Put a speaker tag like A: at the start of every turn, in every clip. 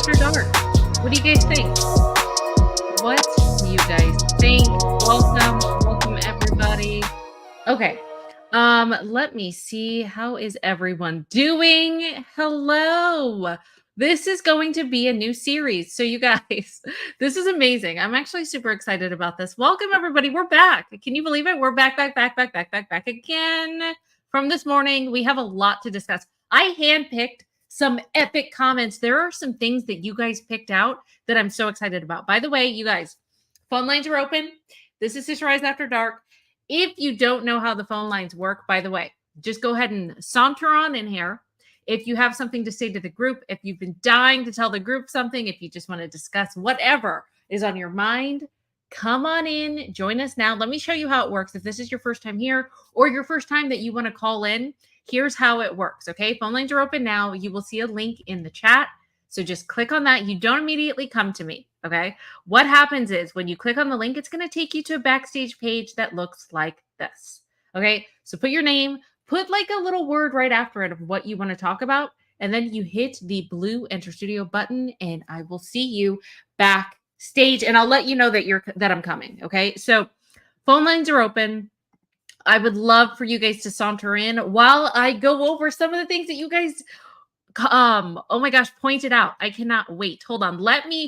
A: After Dark. What do you guys think? What do you guys think? Welcome everybody. Okay. Let me see. How is everyone doing? Hello. This is going to be a new series. So you guys, this is amazing. I'm actually super excited about this. Welcome everybody. We're back. Can you believe it? We're back again from this morning. We have a lot to discuss. I handpicked some epic comments. There are some things that you guys picked out that I'm so excited about. By the way, you guys, phone lines are open. This is Sisterwives After Dark. If you don't know how the phone lines work, by the way, just go ahead and saunter on in here. If you have something to say to the group, if you've been dying to tell the group something, if you just want to discuss whatever is on your mind, come on in, join us now. Let me show you how it works. If this is your first time here or your first time that you want to call in, here's how it works, okay? Phone lines are open now. You will see a link in the chat. So just click on that. You don't immediately come to me, okay? What happens is when you click on the link, it's going to take you to a backstage page that looks like this, okay? So put your name, put like a little word right after it of what you want to talk about, and then you hit the blue Enter Studio button, and I will see you backstage, and I'll let you know that I'm coming, okay? So phone lines are open. I would love for you guys to saunter in while I go over some of the things that you guys oh my gosh, pointed out. I cannot wait. Hold on.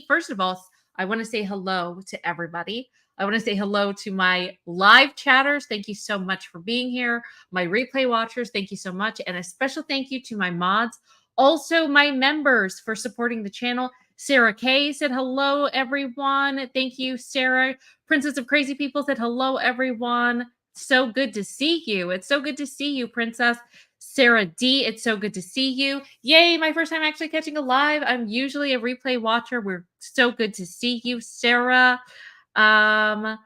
A: First of all, I want to say hello to everybody. I want to say hello to my live chatters. Thank you so much for being here. My replay watchers, thank you so much. And a special thank you to my mods. Also, my members for supporting the channel. Sarah K said hello, everyone. Thank you, Sarah. Princess of Crazy People said hello, everyone. So good to see you. It's so good to see you, Princess. Sarah D, it's so good to see you. Yay, my first time actually catching a live. I'm usually a replay watcher. We're so good to see you, Sarah. Mama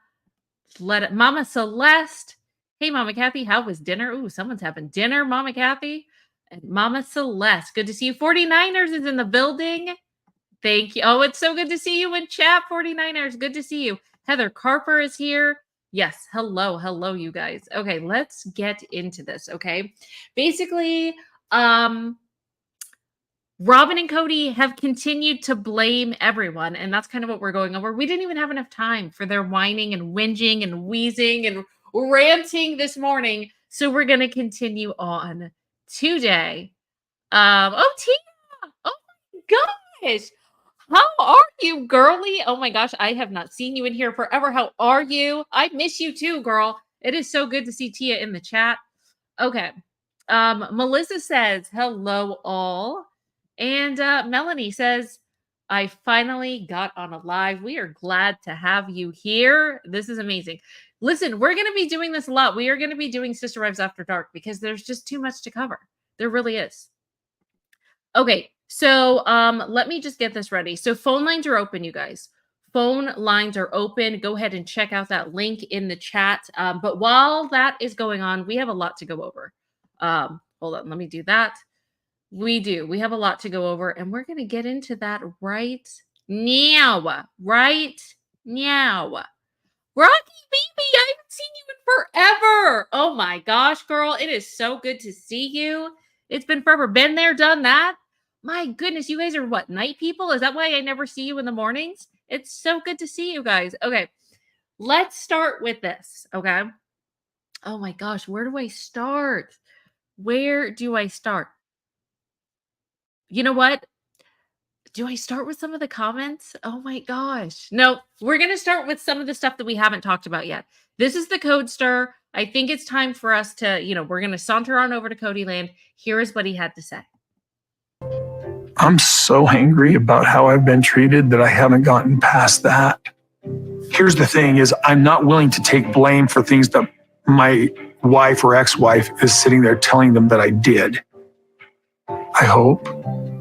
A: Celeste. Hey, Mama Kathy, how was dinner? Ooh, someone's having dinner, Mama Kathy. And Mama Celeste, good to see you. 49ers is in the building. Thank you. Oh, it's so good to see you in chat, 49ers. Good to see you. Heather Carper is here. Yes. Hello, you guys. Okay, let's get into this, okay? Basically, Robyn and Cody have continued to blame everyone, and that's kind of what we're going over. We didn't even have enough time for their whining and whinging and wheezing and ranting this morning, so we're going to continue on today. Tina! Oh my gosh! How are you, girly? Oh my gosh, I have not seen you in here forever. How are you? I miss you too, girl. It is so good to see Tia in the chat. Okay. Melissa says, hello all. And Melanie says, I finally got on a live. We are glad to have you here. This is amazing. Listen, we're going to be doing this a lot. We are going to be doing Sisterwives After Dark because there's just too much to cover. There really is. Okay, so let me just get this ready. So phone lines are open, you guys. Phone lines are open. Go ahead and check out that link in the chat. But while that is going on, we have a lot to go over. Hold on, let me do that. We do. We have a lot to go over, and we're going to get into that right now. Right now. Rocky baby, I haven't seen you in forever. Oh my gosh, girl. It is so good to see you. It's been forever. Been there, done that. My goodness, you guys are what, night people? Is that why I never see you in the mornings? It's so good to see you guys. Okay, let's start with this, okay? Oh my gosh, where do I start? Where do I start? You know what? Do I start with some of the comments? Oh my gosh. No, we're going to start with some of the stuff that we haven't talked about yet. This is the Code Stir. I think it's time for us to, we're going to saunter on over to Cody Land. Here is what he had to say.
B: I'm so angry about how I've been treated that I haven't gotten past that. Here's the thing is I'm not willing to take blame for things that my wife or ex-wife is sitting there telling them that I did. I hope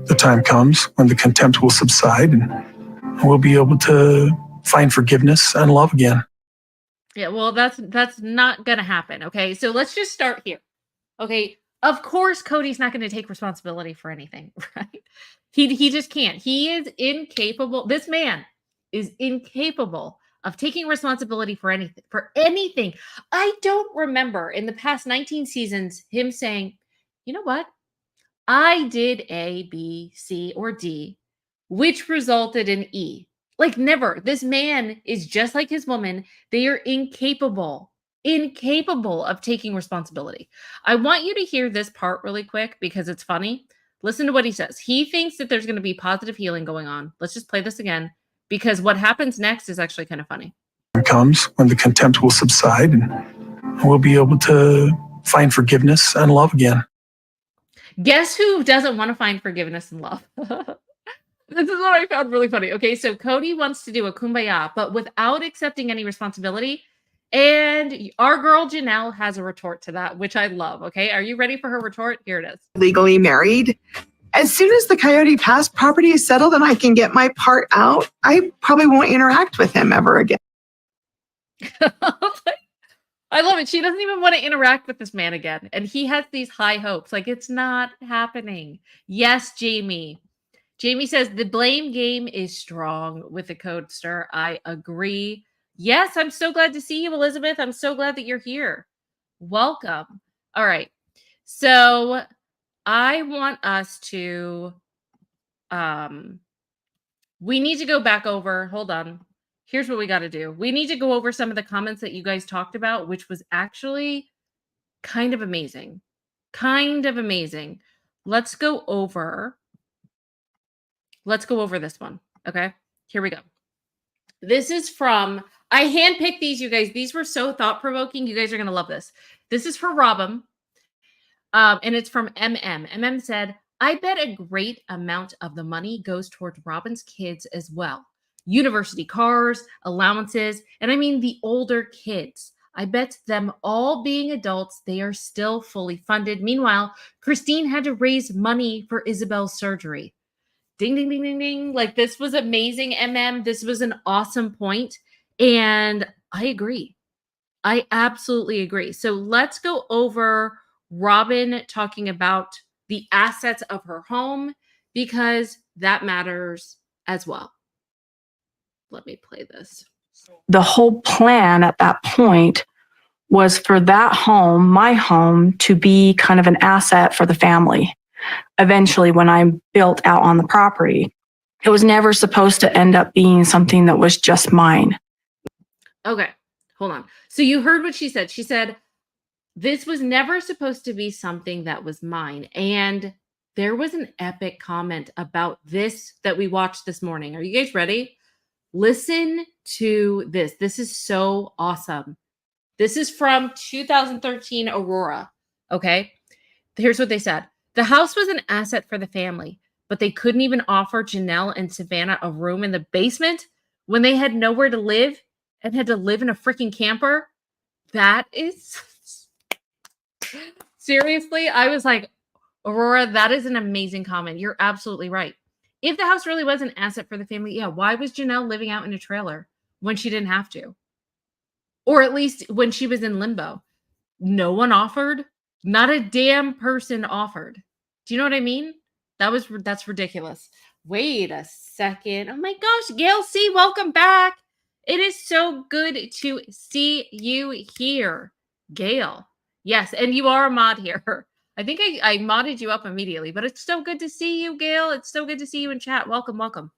B: the time comes when the contempt will subside and we'll be able to find forgiveness and love again.
A: Yeah, well, that's not going to happen, okay? So let's just start here, okay? Of course, Cody's not going to take responsibility for anything, right? He just can't. He is incapable. This man is incapable of taking responsibility for anything. I don't remember in the past 19 seasons him saying, you know what? I did A, B, C, or D. which resulted in E. Like, never. This man is just like his woman. They are incapable of taking responsibility. I want you to hear this part really quick because it's funny. Listen to what he says. He thinks that there's going to be positive healing going on. Let's just play this again because what happens next is actually kind of funny.
B: Comes when the contempt will subside and we'll be able to find forgiveness and love again.
A: Guess who doesn't want to find forgiveness and love? This is what I found really funny. Okay, so Kody wants to do a kumbaya, but without accepting any responsibility. And our girl Janelle has a retort to that, which I love. Okay, are you ready for her retort? Here it is.
C: Legally married. As soon as the Coyote Pass property is settled and I can get my part out, I probably won't interact with him ever again.
A: I love it. She doesn't even want to interact with this man again. And he has these high hopes. Like, it's not happening. Yes, Jamie. Jamie says the blame game is strong with the Codester. I agree. Yes, I'm so glad to see you, Elizabeth. I'm so glad that you're here. Welcome. All right. So I want us to, we need to go back over. Hold on. Here's what we got to do. We need to go over some of the comments that you guys talked about, which was actually kind of amazing. Kind of amazing. Let's go over this one. Okay, here we go. This is from, I handpicked these, you guys. These were so thought-provoking. You guys are going to love this. This is for Robyn. And it's from MM. MM said, I bet a great amount of the money goes towards Robyn's kids as well. University cars, allowances, and I mean the older kids. I bet them all being adults, they are still fully funded. Meanwhile, Christine had to raise money for Isabel's surgery. Ding, ding, ding, ding, ding. Like, this was amazing, MM. This was an awesome point. And I agree. I absolutely agree. So let's go over Robyn talking about the assets of her home because that matters as well. Let me play this.
D: The whole plan at that point was for that home, my home, to be kind of an asset for the family. Eventually, when I'm built out on the property, it was never supposed to end up being something that was just mine.
A: Okay, hold on. So you heard what she said. She said, this was never supposed to be something that was mine. And there was an epic comment about this that we watched this morning. Are you guys ready? Listen to this. This is so awesome. This is from 2013 Aurora. Okay. Here's what they said. The house was an asset for the family, but they couldn't even offer Janelle and Savannah a room in the basement when they had nowhere to live and had to live in a freaking camper. That is seriously, I was like, Aurora, that is an amazing comment. You're absolutely right. If the house really was an asset for the family, yeah, why was Janelle living out in a trailer when she didn't have to? Or at least when she was in limbo. No one offered. Not a damn person offered. Do you know what I mean? That's ridiculous. Wait a second. Oh my gosh, Gail C, welcome back. It is so good to see you here, Gail. Yes, and you are a mod here. I think I modded you up immediately, but it's so good to see you, Gail. It's so good to see you in chat. Welcome, welcome.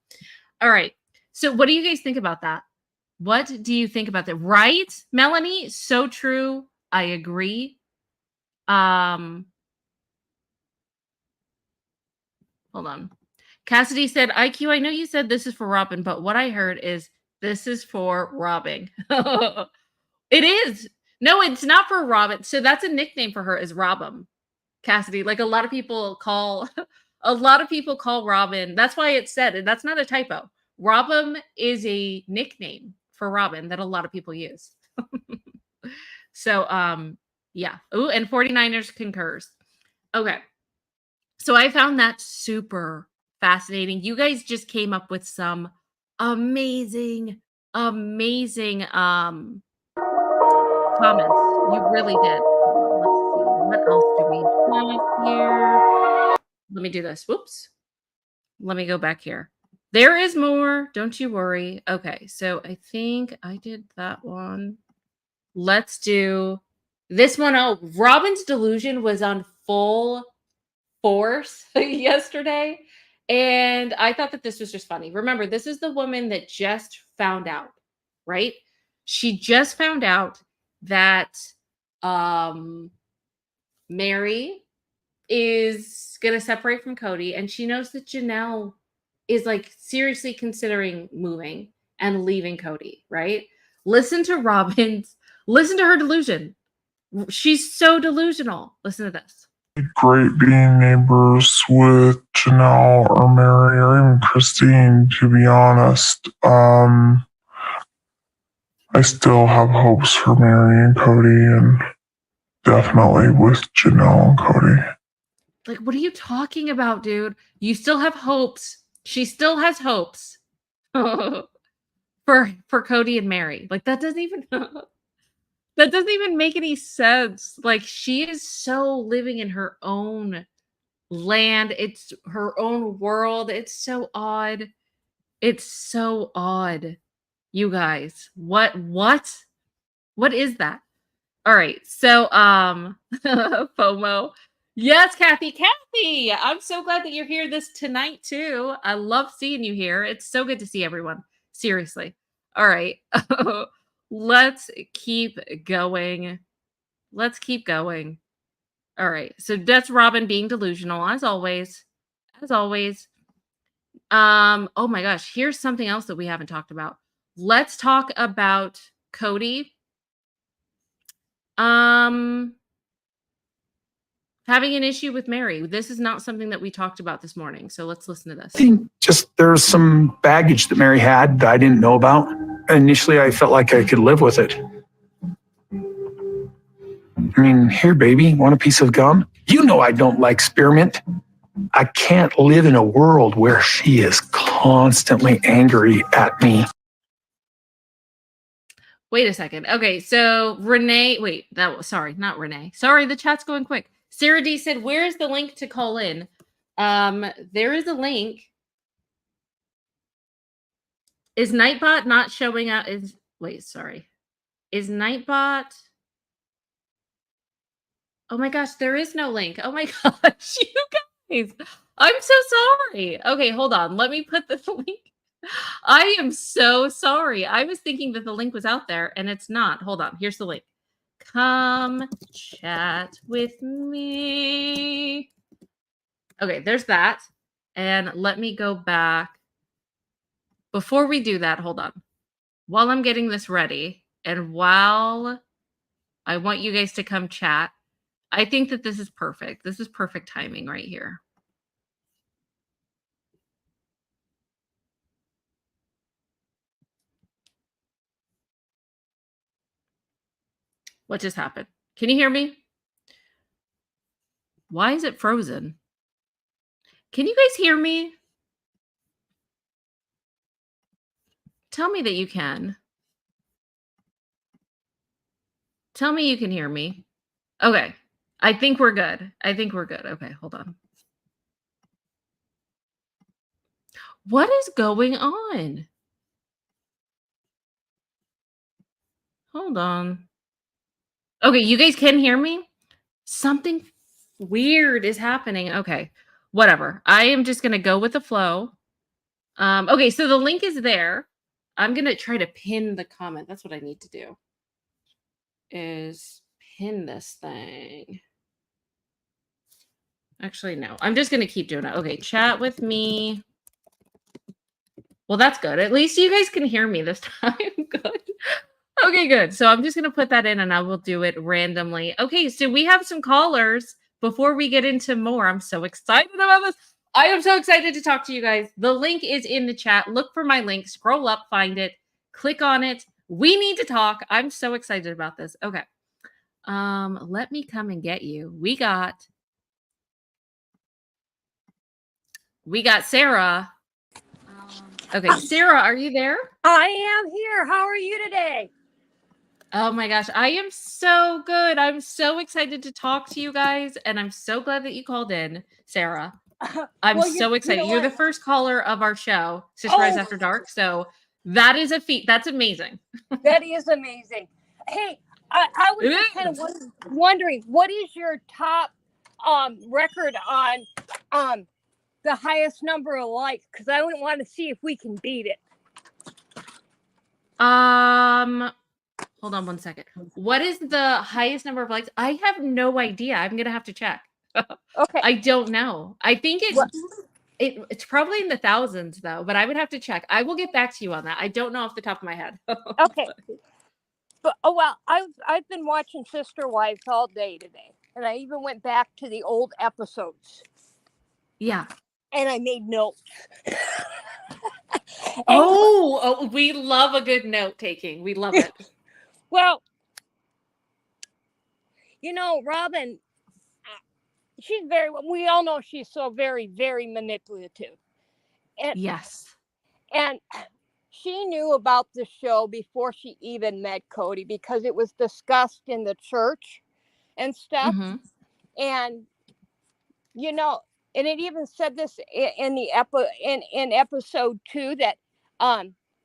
A: All right. So what do you guys think about that? What do you think about that? Right, Melanie? So true. I agree. Hold on. Cassidy said, IQ, I know you said this is for Robyn, but what I heard is this is for Robyn. It is. No, it's not for Robyn. So that's a nickname for her is Robyn. Cassidy, like a lot of people call Robyn. That's why it's said, and that's not a typo. Robyn is a nickname for Robyn that a lot of people use. So, yeah. Ooh, and 49ers concurs. Okay. So I found that super fascinating. You guys just came up with some amazing comments. You really did. Let's see. What else do we have here? Let me do this. Whoops. Let me go back here. There is more. Don't you worry. Okay. So I think I did that one. Let's do this one. Oh, Robyn's delusion was on full force yesterday. And I thought that this was just funny. Remember, this is the woman that just found out, right? She just found out that Meri is going to separate from Kody, and she knows that Janelle is like seriously considering moving and leaving Kody, right? Listen to listen to her delusion. She's so delusional. Listen to this.
E: Great being neighbors with Janelle or Meri or even Christine, to be honest. I still have hopes for Meri and Kody, and definitely with Janelle and Kody.
A: Like, what are you talking about, dude? You still have hopes. She still has hopes for Kody and Meri. Like, that doesn't even make any sense. Like, she is so living in her own land. It's her own world. It's so odd. It's so odd. You guys, what is that? All right. So, FOMO. Yes, Kathy. I'm so glad that you're here tonight too. I love seeing you here. It's so good to see everyone. Seriously. All right. Let's keep going. All right. So that's Robyn being delusional as always. Oh my gosh, here's something else that we haven't talked about. Let's talk about Kody. Having an issue with Meri. This is not something that we talked about this morning. So let's listen to this.
B: I think just there's some baggage that Meri had that I didn't know about. Initially, I felt like I could live with it. I mean, here, baby, want a piece of gum? You know I don't like spearmint. I can't live in a world where she is constantly angry at me.
A: Wait a second. Okay, so Renee, not Renee. Sorry, the chat's going quick. Sarah D said, where's the link to call in? There is a link. Is Nightbot not showing up? Is Nightbot? Oh my gosh, there is no link. Oh my gosh, you guys. I'm so sorry. Okay, hold on. Let me put the link. I am so sorry. I was thinking that the link was out there and it's not. Hold on. Here's the link. Come chat with me. Okay, there's that. And let me go back. Before we do that, hold on. While I'm getting this ready and while I want you guys to come chat, I think that this is perfect. This is perfect timing right here. What just happened? Can you hear me? Why is it frozen? Can you guys hear me? Tell me that you can. Tell me you can hear me. Okay. I think we're good. Okay, hold on. What is going on? Hold on. Okay, you guys can hear me? Something weird is happening. Okay, whatever. I am just going to go with the flow. Okay, so the link is there. I'm going to try to pin the comment. That's what I need to do. Is pin this thing. Actually, no. I'm just going to keep doing it. Okay, chat with me. Well, that's good. At least you guys can hear me this time. Good. Okay, good. So I'm just going to put that in and I will do it randomly. Okay, so we have some callers. Before we get into more, I'm so excited about this. I am so excited to talk to you guys. The link is in the chat. Look for my link. Scroll up, find it. Click on it. We need to talk. I'm so excited about this. Okay. Let me come and get you. We got Sarah. Okay, Sarah, are you there?
F: I am here. How are you today?
A: Oh my gosh, I am so good. I'm so excited to talk to you guys, and I'm so glad that you called in, Sarah. I'm so excited. You're the first caller of our show, Sisterwives After Dark. So that is a feat. That's amazing.
F: That is amazing. Hey, I was just kind of wondering, what is your top record on the highest number of likes because I wouldn't want to see if we can beat it.
A: Hold on one second. What is the highest number of likes? I have no idea. I'm gonna have to check.
F: Okay.
A: I don't know. I think
F: What?
A: it's probably in the thousands though, but I would have to check. I will get back to you on that. I don't know off the top of my head.
F: Okay. But well, I've been watching Sister Wives all day today, and I even went back to the old episodes.
A: Yeah.
F: And I made notes.
A: Oh, we love a good note taking. We love it.
F: Well, Robyn, we all know she's so very, very manipulative. And,
A: yes.
F: And she knew about the show before she even met Cody because it was discussed in the church and stuff.
A: Mm-hmm.
F: And, and it even said this in the in episode 2 that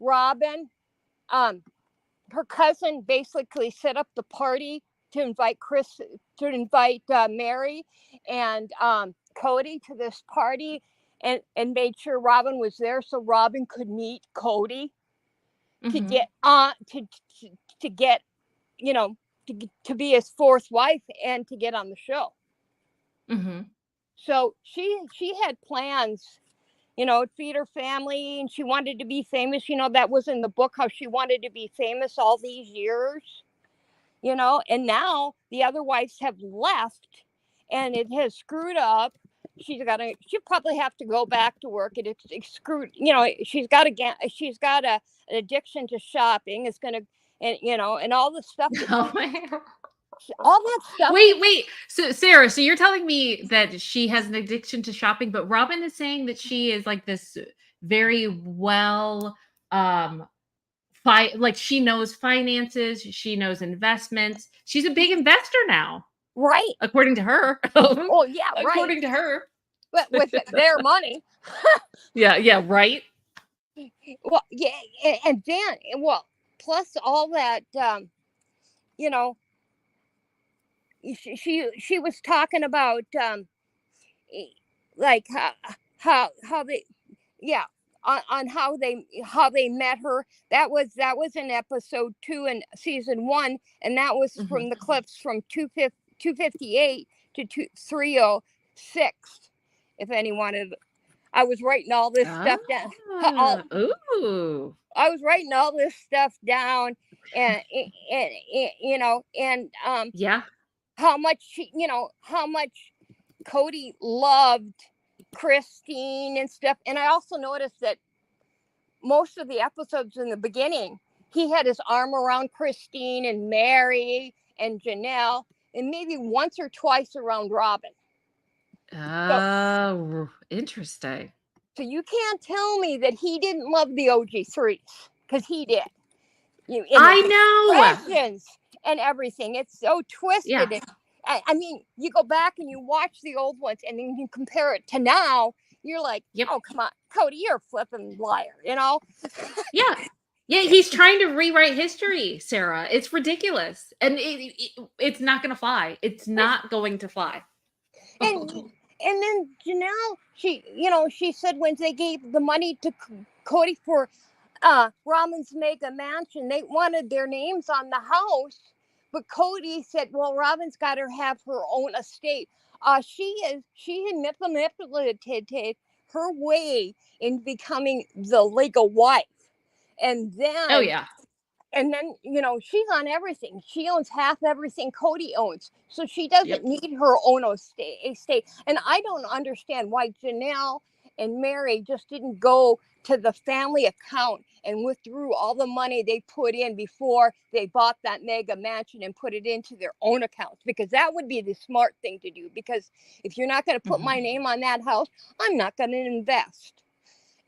F: Robyn, her cousin basically set up the party to invite Meri and Cody to this party and made sure Robyn was there so Robyn could meet Cody to get on to get to be his fourth wife and to get on the show.
A: Mm-hmm.
F: So she had plans, to feed her family, and she wanted to be famous. That was in the book how she wanted to be famous all these years. And now the other wives have left, and it has screwed up. She'll probably have to go back to work. It's screwed. She's got an addiction to shopping. It's gonna, and all the stuff. All that stuff.
A: Wait. So Sarah, so you're telling me that she has an addiction to shopping, but Robyn is saying that she is like this very well, like she knows finances, she knows investments. She's a big investor now.
F: Right.
A: According to her.
F: Oh, yeah, right.
A: According to her.
F: But with their money.
A: Yeah, right.
F: Well, yeah, and then, plus all that, she was talking about, like how they, yeah, on how they met her. That was in episode 2 in season 1, and that was from the clips from 258 to 306. If anyone wanted, I was writing all this stuff down.
A: Ooh.
F: I was writing all this stuff down, and
A: yeah,
F: how much Cody loved Christine and stuff. And I also noticed that most of the episodes in the beginning, he had his arm around Christine and Meri and Janelle, and maybe once or twice around Robyn.
A: Oh, interesting.
F: So you can't tell me that he didn't love the OG3s, because he did.
A: I know.
F: And everything. It's so twisted.
A: Yeah.
F: I mean, you go back and you watch the old ones and then you compare it to now. You're like, oh, come on, Cody, you're a flipping liar,
A: Yeah. Yeah, he's trying to rewrite history, Sarah. It's ridiculous. And it's not going to fly. It's not going to fly.
F: And then Janelle, she said when they gave the money to Cody for Robyn's mega mansion, they wanted their names on the house. But Cody said, well, Robyn's got to have her own estate. She had manipulated her way in becoming the legal wife. And then, and then, she's on everything. She owns half everything Cody owns. So she doesn't need her own estate. And I don't understand why Janelle and Meri just didn't go to the family account and withdrew all the money they put in before they bought that mega mansion and put it into their own accounts, because that would be the smart thing to do. Because if you're not going to put my name on that house, I'm not going to invest.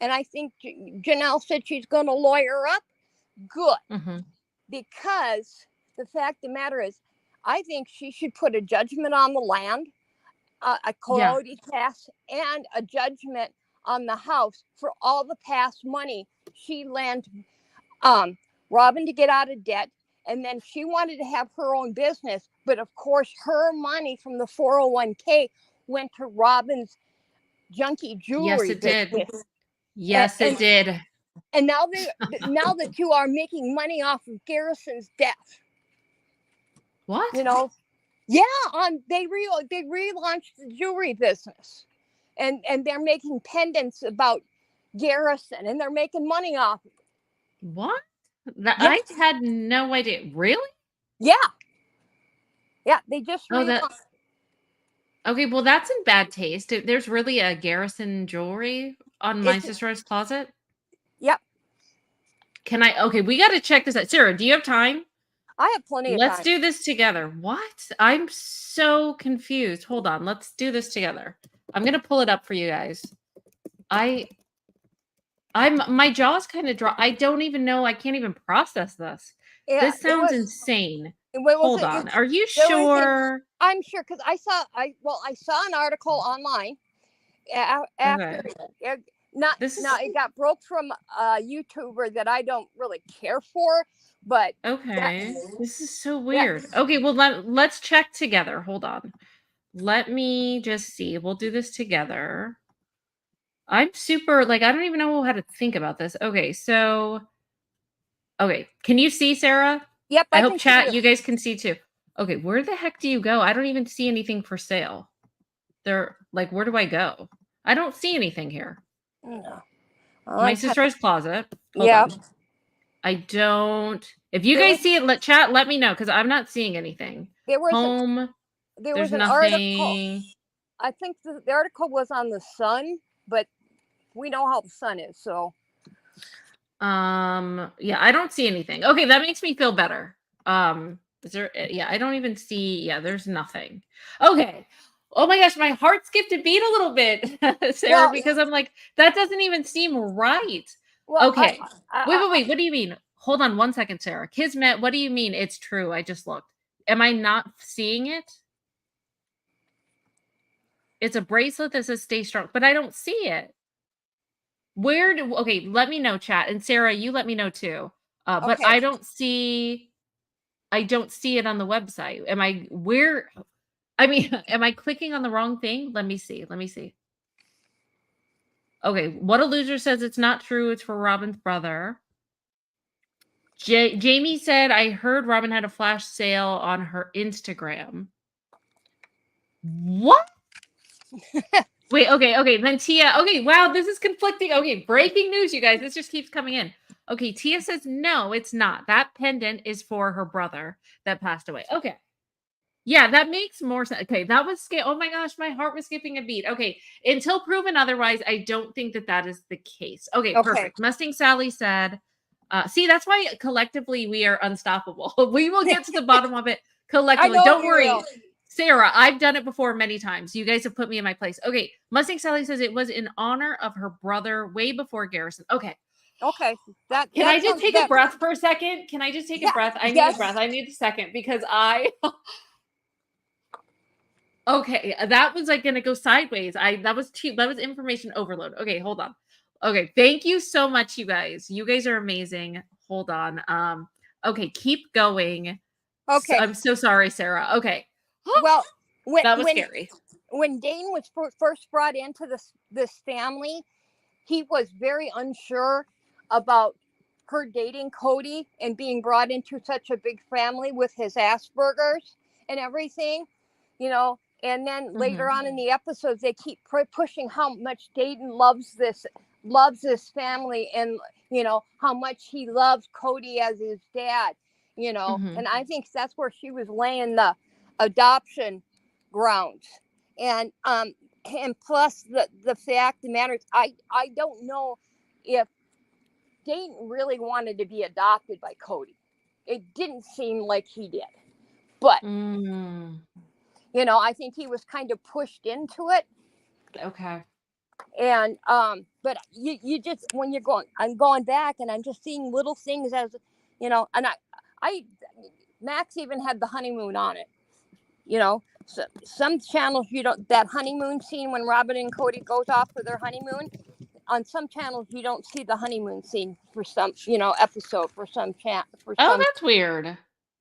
F: And I think Janelle said she's going to lawyer up. Good. Because the fact of the matter is, I think she should put a judgment on the land, a Cody tax, and a judgment on the house for all the past money she lent Robyn to get out of debt. And then she wanted to have her own business. But of course, her money from the 401k went to Robyn's junky
A: Yes,
F: jewelry
A: it did.
F: business.
A: Yes, it
F: And
A: did.
F: and now the two are making money off of Garrison's death.
A: What?
F: You know, yeah. They relaunched the jewelry business, and they're making pendants about Garrison, and they're making money off of it.
A: What?
F: Yeah,
A: I had no idea. Really?
F: yeah. They just
A: Oh, that.
F: relaunched.
A: Okay, well, that's in bad taste. There's really a Garrison jewelry on my
F: It's
A: sister's closet.
F: Yep.
A: Can I? Okay, we got to check this out. Sarah, do you have time?
F: I have plenty of
A: Let's
F: time.
A: do this together. What? I'm so confused. Hold on. Let's do this together. I'm gonna pull it up for you guys. My jaw's kind of dry. I don't even know. I can't even process this.
F: Yeah,
A: This sounds insane. Hold on. Are you sure?
F: I'm sure because I saw an article online after
A: Okay.
F: it got broke from a YouTuber that I don't really care for, but
A: Okay. This is so weird. Okay, well let's check together. Hold on. Let me just see. We'll do this together. I'm super I don't even know how to think about this. Okay, so can you see, Sarah?
F: Yep,
A: I
F: I
A: hope
F: can see
A: chat
F: you.
A: you guys can see too. Okay, where the heck do you go? I don't even see anything for sale. Where do I go? I don't see anything here.
F: No.
A: My sister's closet. Hold
F: Yeah.
A: on. I don't. If you
F: There
A: guys
F: was-
A: see it, let me know because I'm not seeing anything.
F: There was
A: Home.
F: there
A: There's
F: was an article.
A: nothing.
F: I think the article was on the Sun, but we know how the Sun is, so.
A: Yeah, I don't see anything. Okay, that makes me feel better. Is there? Yeah, I don't even see. Yeah, there's nothing. Okay. Oh my gosh, my heart skipped a beat a little bit, Sarah, because I'm like, that doesn't even seem right.
F: Well,
A: Okay. Wait. What do you mean? Hold on 1 second, Sarah. Kismet, what do you mean? It's true. I just looked. Am I not seeing it? It's a bracelet that says stay strong, but I don't see it. Okay, let me know, chat. And Sarah, you let me know too. But
F: Okay.
A: I don't see it on the website. Am I clicking on the wrong thing? Let me see. Okay, what a loser says it's not true. It's for Robyn's brother. Jamie said, I heard Robyn had a flash sale on her Instagram. What? Wait, okay. Then Tia, okay, wow, this is conflicting. Okay, breaking news, you guys. This just keeps coming in. Okay, Tia says, no, it's not. That pendant is for her brother that passed away. Okay. Yeah, that makes more sense. Okay, that was oh my gosh, my heart was skipping a beat. Okay, until proven otherwise, I don't think that is the case. Okay, perfect. Mustang Sally said, see, that's why collectively we are unstoppable. We will get to the bottom of it collectively. Don't worry. Sarah, I've done it before many times. You guys have put me in my place. Okay, Mustang Sally says it was in honor of her brother way before Garrison. Okay.
F: Okay.
A: Can I just take a breath for a second? Can I just take a breath? I need a breath. I need a second because okay, that was going to go sideways. That was information overload. Okay, hold on. Okay, thank you so much, you guys. You guys are amazing. Hold on. Okay, keep going.
F: Okay.
A: I'm so sorry, Sarah. Okay.
F: Well,
A: that was scary.
F: When Dane was first brought into this family, he was very unsure about her dating Cody and being brought into such a big family with his Asperger's and everything, And then later on in the episodes, they keep pushing how much Dayton loves this family, and how much he loves Cody as his dad, And I think that's where she was laying the adoption grounds, and plus the fact of the matter is, I don't know if Dayton really wanted to be adopted by Cody. It didn't seem like he did, but. I think he was kind of pushed into it.
A: Okay.
F: And but you just when I'm going back and I'm just seeing little things as and I Max even had the honeymoon on it. So some channels that honeymoon scene when Robyn and Cody goes off for their honeymoon. On some channels you don't see the honeymoon scene for some episode for some chat for some.
A: That's weird.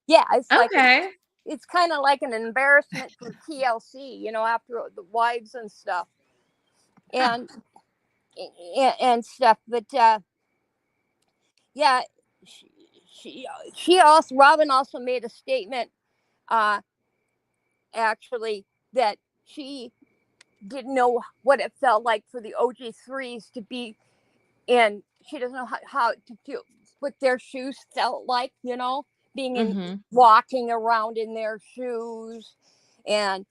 F: Yeah, it's
A: okay.
F: It's kind of like an embarrassment for TLC, after the wives and stuff. and and stuff. But yeah, she also Robyn also made a statement, actually, that she didn't know what it felt like for the OG3s to be in. She doesn't know how to feel what their shoes felt like, being in,
A: Mm-hmm.
F: walking around in their shoes, and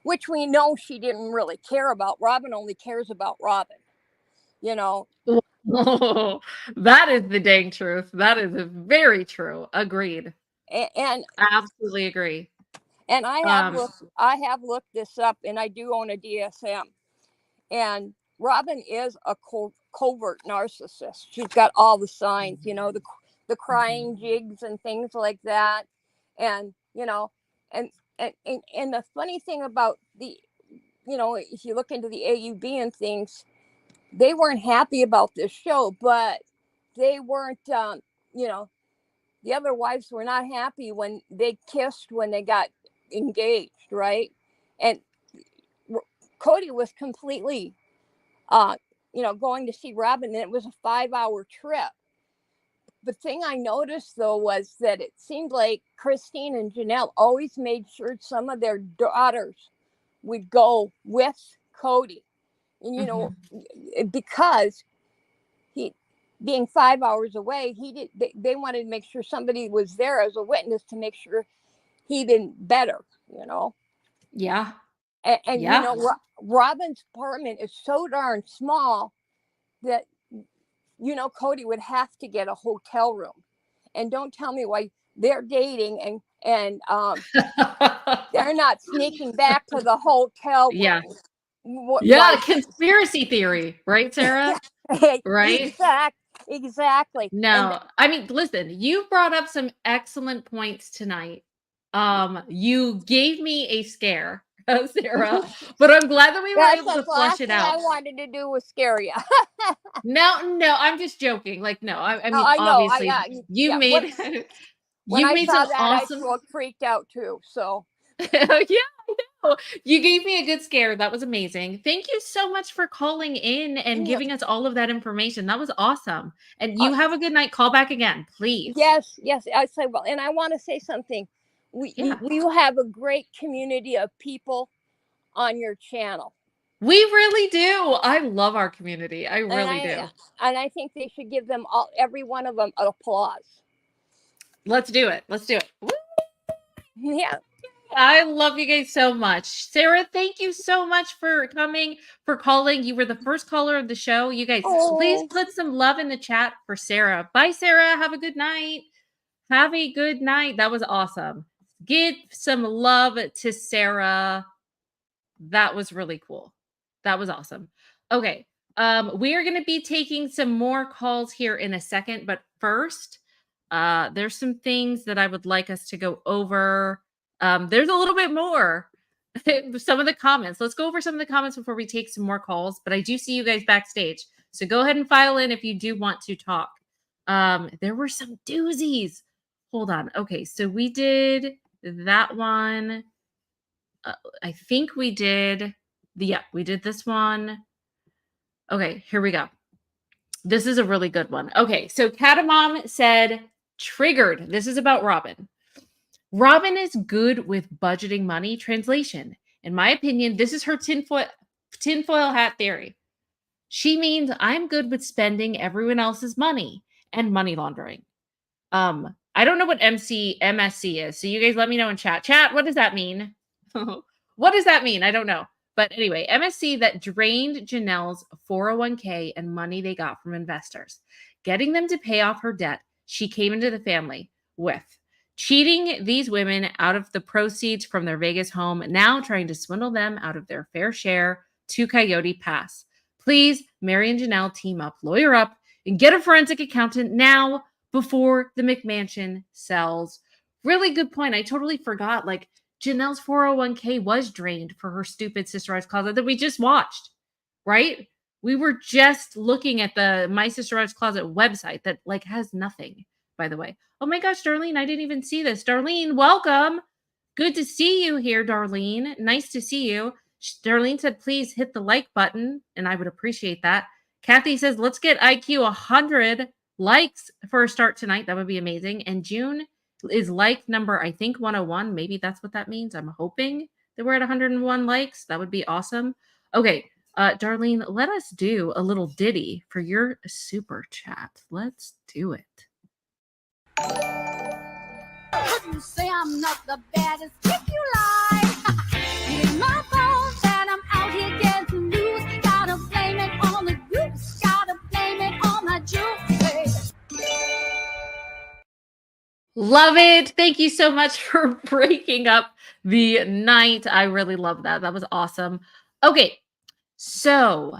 F: which we know she didn't really care about. Robyn only cares about Robyn,
A: Oh, that is the dang truth. That is very true. Agreed.
F: and
A: Absolutely agree.
F: and
A: Um,
F: I have looked this up, and I do own a DSM. And Robyn is a covert narcissist. She's got all the signs, the crying jigs and things like that. And, and the funny thing about if you look into the AUB and things, they weren't happy about this show, but they weren't, the other wives were not happy when they kissed when they got engaged, right? And Cody was completely going to see Robyn, and it was a 5-hour trip. The thing I noticed, though, was that it seemed like Christine and Janelle always made sure some of their daughters would go with Cody. And, because he, being 5 hours away, they wanted to make sure somebody was there as a witness to make sure he didn't better,
A: yeah.
F: And
A: Yeah.
F: Robyn's apartment is so darn small that Cody would have to get a hotel room. And don't tell me why they're dating and they're not sneaking back to the hotel room.
A: Yeah. Yeah, conspiracy theory, right, Sarah? Right?
F: Exactly.
A: No, I mean, listen, you brought up some excellent points tonight. You gave me a scare, Sarah, but I'm glad that we were able to flesh it out.
F: I wanted to do was scare you.
A: No, I'm just joking. Like, no, I mean,
F: I know.
A: obviously, you made
F: when
A: you
F: I
A: made
F: saw
A: some
F: that,
A: awesome.
F: I freaked out too. So
A: Yeah, I know. You gave me a good scare. That was amazing. Thank you so much for calling in and giving us all of that information. That was awesome. And you have a good night. Call back again, please.
F: Yes, I say well, and I want to say something. We have a great community of people on your channel.
A: We really do. I love our community. I really do.
F: And I think they should give them every one of them an applause.
A: Let's do it. Woo!
F: Yeah.
A: I love you guys so much. Sarah, thank you so much for coming, for calling. You were the first caller of the show. You guys, please put some love in the chat for Sarah. Bye, Sarah. Have a good night. Have a good night. That was awesome. Give some love to Sarah. That was really cool. That was awesome. Okay. We are going to be taking some more calls here in a second, but first, there's some things that I would like us to go over. There's a little bit more. Some of the comments. Let's go over some of the comments before we take some more calls, but I do see you guys backstage. So go ahead and file in if you do want to talk. There were some doozies. Hold on. Okay, so we did that one. I think we did we did this one. Okay, here we go. This is a really good one. Okay, so Catamom said, triggered. This is about Robyn. Robyn is good with budgeting money. Translation. In my opinion, this is her tinfoil hat theory. She means I'm good with spending everyone else's money and money laundering. I don't know what MSC is. So you guys let me know in chat. Chat, what does that mean? What does that mean? I don't know. But anyway, MSC that drained Janelle's 401k and money they got from investors, getting them to pay off her debt she came into the family with, cheating these women out of the proceeds from their Vegas home, now trying to swindle them out of their fair share to Coyote Pass. Please, Meri and Janelle, team up, lawyer up, and get a forensic accountant now before the McMansion sells. Really good point. I totally forgot. Like, Janelle's 401k was drained for her stupid Sisterwives Closet that we just watched, right? We were just looking at the My Sisterwives Closet website that like has nothing, by the way. Oh my gosh, Darlene, I didn't even see this. Darlene, welcome. Good to see you here, Darlene. Nice to see you. Darlene said, please hit the like button, and I would appreciate that. Kathy says, let's get IQ 100 likes for a start tonight. That would be amazing. And June is like number, I think, 101. Maybe that's what that means. I'm hoping that we're at 101 likes. That would be awesome. Okay, Darlene, let us do a little ditty for your super chat. Let's do it.
G: You say I'm not the baddest if you lie. It ain't my fault that I'm out here getting loose. Gotta blame it on the goose. Gotta blame it on my juice.
A: Love it. Thank you so much for breaking up the night. I really love that. That was awesome. Okay, so,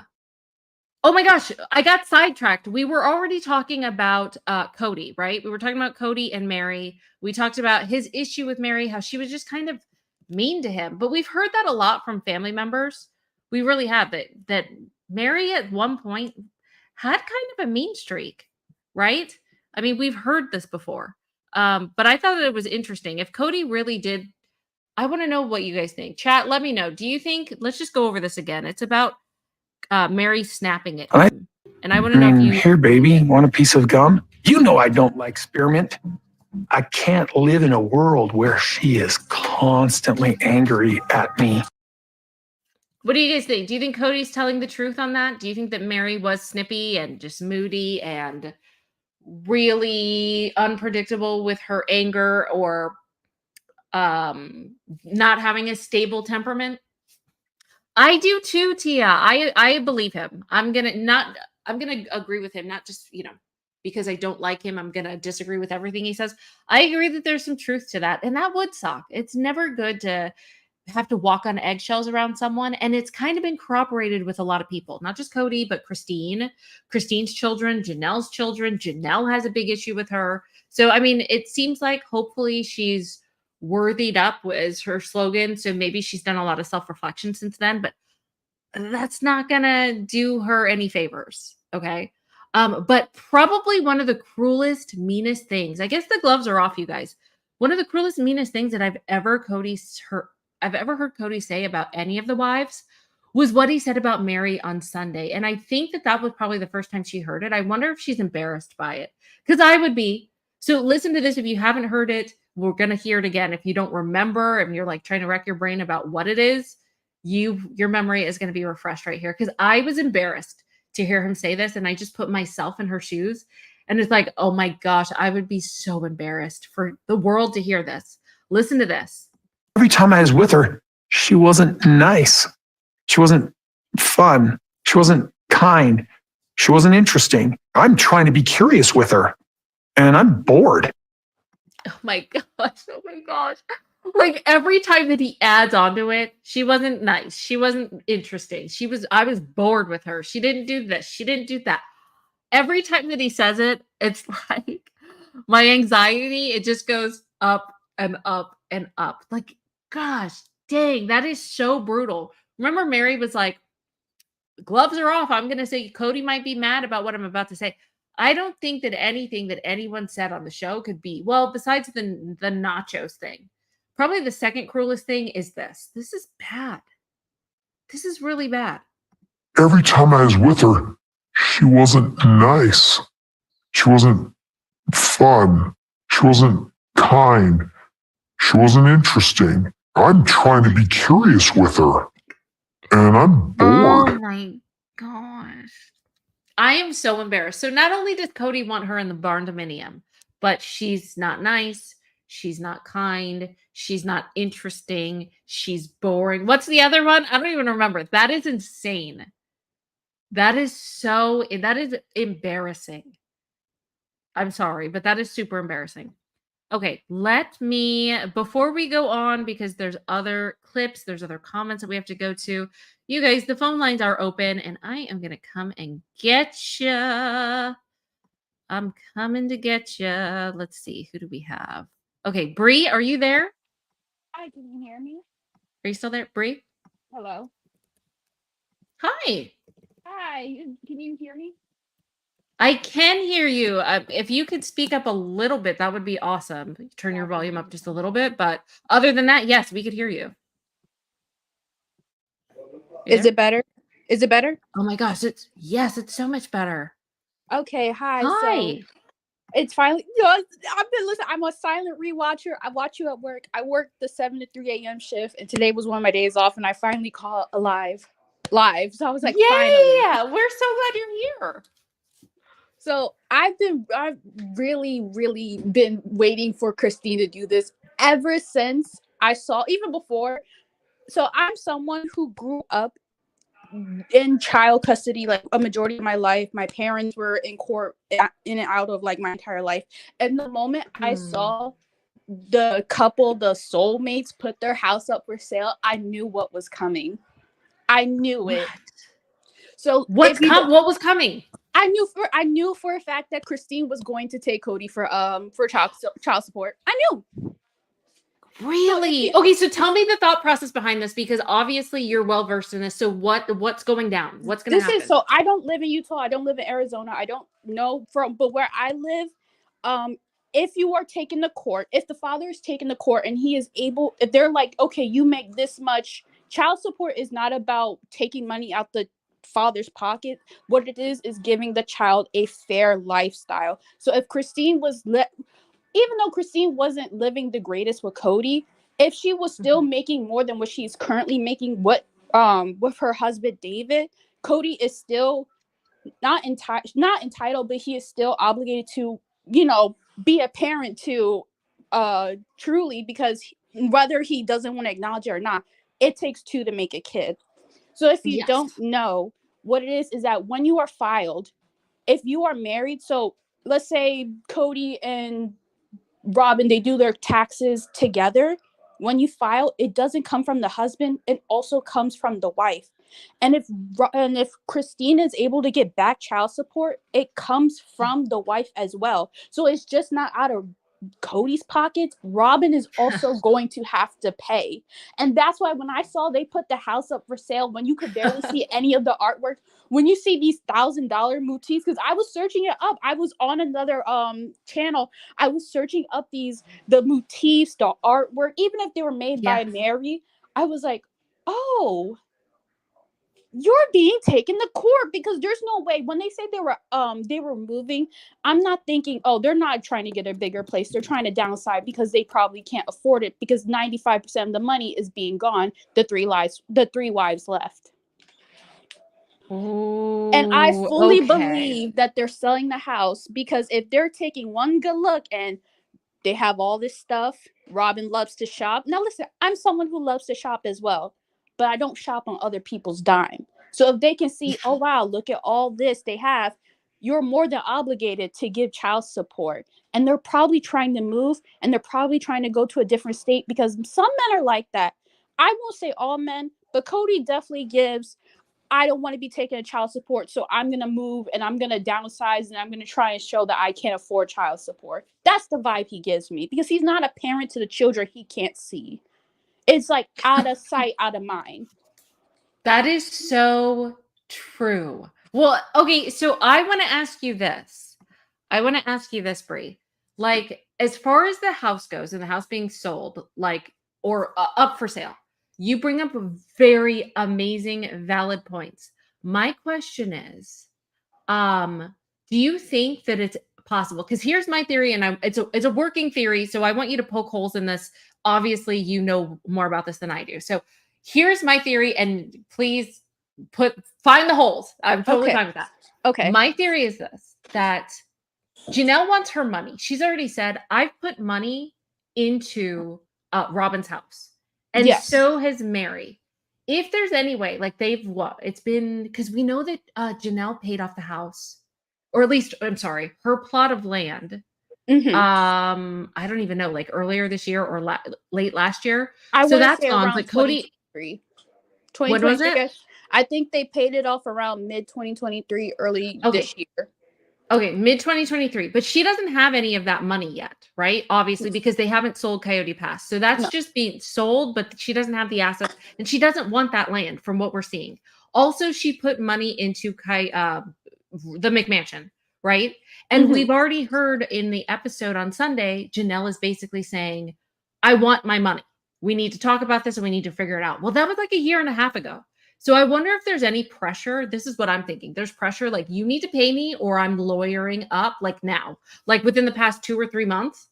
A: oh my gosh, I got sidetracked. We were already talking about Cody, right? We were talking about Cody and Meri. We talked about his issue with Meri, how she was just kind of mean to him. But we've heard that a lot from family members. We really have that Meri at one point had kind of a mean streak, right? I mean, we've heard this before. But I thought that it was interesting. If Cody really did, I want to know what you guys think. Chat, let me know. Do you think, let's just go over this again. It's about Meri snapping at him. And I want to know if you...
B: Here, baby, want a piece of gum? You know I don't like spearmint. I can't live in a world where she is constantly angry at me.
A: What do you guys think? Do you think Cody's telling the truth on that? Do you think that Meri was snippy and just moody and really unpredictable with her anger, or not having a stable temperament? I do too, Tia. I believe him. I'm gonna agree with him, not just, because I don't like him, I'm gonna disagree with everything he says. I agree that there's some truth to that, and that would suck. It's never good to have to walk on eggshells around someone, and it's kind of been corroborated with a lot of people, not just Cody, but Christine's children, Janelle's children. Janelle has a big issue with her. So, I mean, it seems like hopefully she's worthied up is her slogan. So maybe she's done a lot of self-reflection since then, but that's not gonna do her any favors. Okay. But probably one of the cruelest, meanest things, I guess the gloves are off, you guys. One of the cruelest, meanest things that I've ever heard Cody say about any of the wives was what he said about Meri on Sunday. And I think that was probably the first time she heard it. I wonder if she's embarrassed by it, because I would be. So listen to this. If you haven't heard it, we're going to hear it again. If you don't remember and you're like trying to rack your brain about what it is, your memory is going to be refreshed right here. Because I was embarrassed to hear him say this. And I just put myself in her shoes. And it's like, oh my gosh, I would be so embarrassed for the world to hear this. Listen to this.
B: Every time I was with her, she wasn't nice. She wasn't fun. She wasn't kind. She wasn't interesting. I'm trying to be curious with her, and I'm bored.
A: Oh my gosh. Oh my gosh. Like every time that he adds onto it, she wasn't nice. She wasn't interesting. I was bored with her. She didn't do this. She didn't do that. Every time that he says it, it's like my anxiety, it just goes up and up and up. Like, gosh, dang, that is so brutal. Remember, Meri was like, gloves are off. I'm going to say Cody might be mad about what I'm about to say. I don't think that anything that anyone said on the show could be, well, besides the nachos thing, probably the second cruelest thing is this. This is bad. This is really bad.
E: Every time I was with her, she wasn't nice. She wasn't fun. She wasn't kind. She wasn't interesting. I'm trying to be curious with her, and I'm bored.
A: Oh my gosh. I am so embarrassed. So not only does Cody want her in the barn dominium, but she's not nice. She's not kind. She's not interesting. She's boring. What's the other one? I don't even remember. That is insane. That is embarrassing. I'm sorry, but that is super embarrassing. Okay, before we go on, because there's other clips, there's other comments that we have to go to. You guys, the phone lines are open, and I am going to come and get you. I'm coming to get you. Let's see, who do we have? Okay, Bree, are you there?
H: Hi, can you hear me?
A: Are you still there, Bree?
H: Hello.
A: Hi.
H: Hi, can you hear me?
A: I can hear you. If you could speak up a little bit, that would be awesome. Turn your volume up just a little bit. But other than that, yes, we could hear you. You
I: Is
A: there?
I: it better? Is it better?
A: Oh my gosh, it's so much better.
I: Okay, hi. So
A: Hi.
I: it's finally, I've been listening. I'm a silent rewatcher. I watch you at work. I work the 7 to 3 a.m. shift, and today was one of my days off, and I finally caught a live. So I was like, finally.
A: Yeah, we're so glad you're here.
I: So I've really, really been waiting for Christine to do this ever since I saw, even before. So I'm someone who grew up in child custody like a majority of my life. My parents were in court in and out of like my entire life. And the moment I saw the couple, the soulmates, put their house up for sale, I knew what was coming. I knew it. So
A: what was coming?
I: I knew for a fact that Christine was going to take Kody for child support. I knew.
A: Really?
I: So
A: okay, so tell me the thought process behind this, because obviously you're well versed in this. So what's going down? What's going to happen?
I: So I don't live in Utah. I don't live in Arizona. I don't know but where I live, if you are taken to court, if the father is taken to court and he is able, if they're like, okay, you make this much, child support is not about taking money out the father's pocket. What it is giving the child a fair lifestyle. So if Christine even though Christine wasn't living the greatest with Kody, if she was still making more than what she's currently making with her husband David, Kody is still not entitled, but he is still obligated to, be a parent to truly, because whether he doesn't want to acknowledge it or not, it takes two to make a kid. So if you don't know, what it is that when you are filed, if you are married, so let's say Kody and Robyn, they do their taxes together. When you file, it doesn't come from the husband, it also comes from the wife. And if Christine is able to get back child support, it comes from the wife as well. So it's just not out of Kody's pockets. Robyn is also going to have to pay. And that's why when I saw they put the house up for sale, when you could barely see any of the artwork, when you see these $1,000 motifs, because I was searching it up, I was on another channel, I was searching up the motifs, the artwork, even if they were made by Meri, I was like, oh, you're being taken to court, because there's no way. When they say they were moving, I'm not thinking, oh, they're not trying to get a bigger place, they're trying to downside because they probably can't afford it, because 95% of the money is being gone. The three wives left.
A: Ooh,
I: and I fully believe that they're selling the house, because if they're taking one good look and they have all this stuff, Robyn loves to shop. Now listen, I'm someone who loves to shop as well, but I don't shop on other people's dime. So if they can see, oh wow, look at all this they have, you're more than obligated to give child support. And they're probably trying to move, and they're probably trying to go to a different state, because some men are like that. I won't say all men, but Kody definitely gives, I don't want to be taking a child support, so I'm going to move and I'm going to downsize and I'm going to try and show that I can't afford child support. That's the vibe he gives me, because he's not a parent to the children he can't see. It's like out of sight, out of mind.
A: That is so true. Well, okay, so I want to ask you this. Brie. Like, as far as the house goes and the house being sold, like, or up for sale, you bring up very amazing, valid points. My question is, do you think that it's possible? Because here's my theory, and it's a working theory, so I want you to poke holes in this. Obviously, you know more about this than I do. So here's my theory, and please find the holes. I'm totally fine with that.
I: Okay.
A: My theory is this, that Janelle wants her money. She's already said, I've put money into Robyn's house. And so has Meri. If there's any way, like it's been, because we know that Janelle paid off the house, or at least, I'm sorry, her plot of land. I don't even know, like earlier this year or late last year. So that's gone. But Kody,
I: 2023.
A: What was it?
I: I think they paid it off around mid 2023, early this year.
A: Okay, mid 2023, but she doesn't have any of that money yet, right? Obviously, because they haven't sold Coyote Pass. So that's just being sold, but she doesn't have the assets, and she doesn't want that land from what we're seeing. Also, she put money into the McMansion, right? And we've already heard in the episode on Sunday, Janelle is basically saying, I want my money. We need to talk about this and we need to figure it out. Well, that was like a year and a half ago. So I wonder if there's any pressure. This is what I'm thinking. There's pressure like you need to pay me or I'm lawyering up like now, like within the past 2 or 3 months.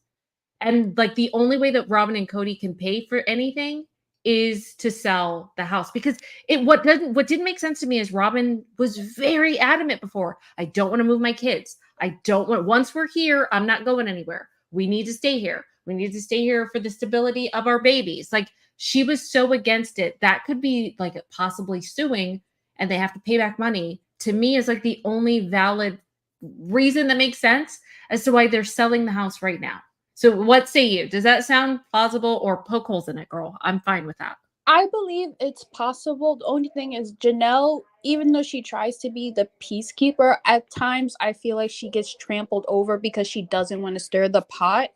A: And like the only way that Robyn and Kody can pay for anything is to sell the house because what didn't make sense to me is Robyn was very adamant before. I don't want to move my kids. I don't want once we're here, I'm not going anywhere. We need to stay here. We need to stay here for the stability of our babies. Like she was so against it. That could be like possibly suing and they have to pay back money. To me is like the only valid reason that makes sense as to why they're selling the house right now. So what say you? Does that sound plausible or poke holes in it, girl? I'm fine with that.
I: I believe it's possible. The only thing is Janelle, even though she tries to be the peacekeeper, at times I feel like she gets trampled over because she doesn't want to stir the pot.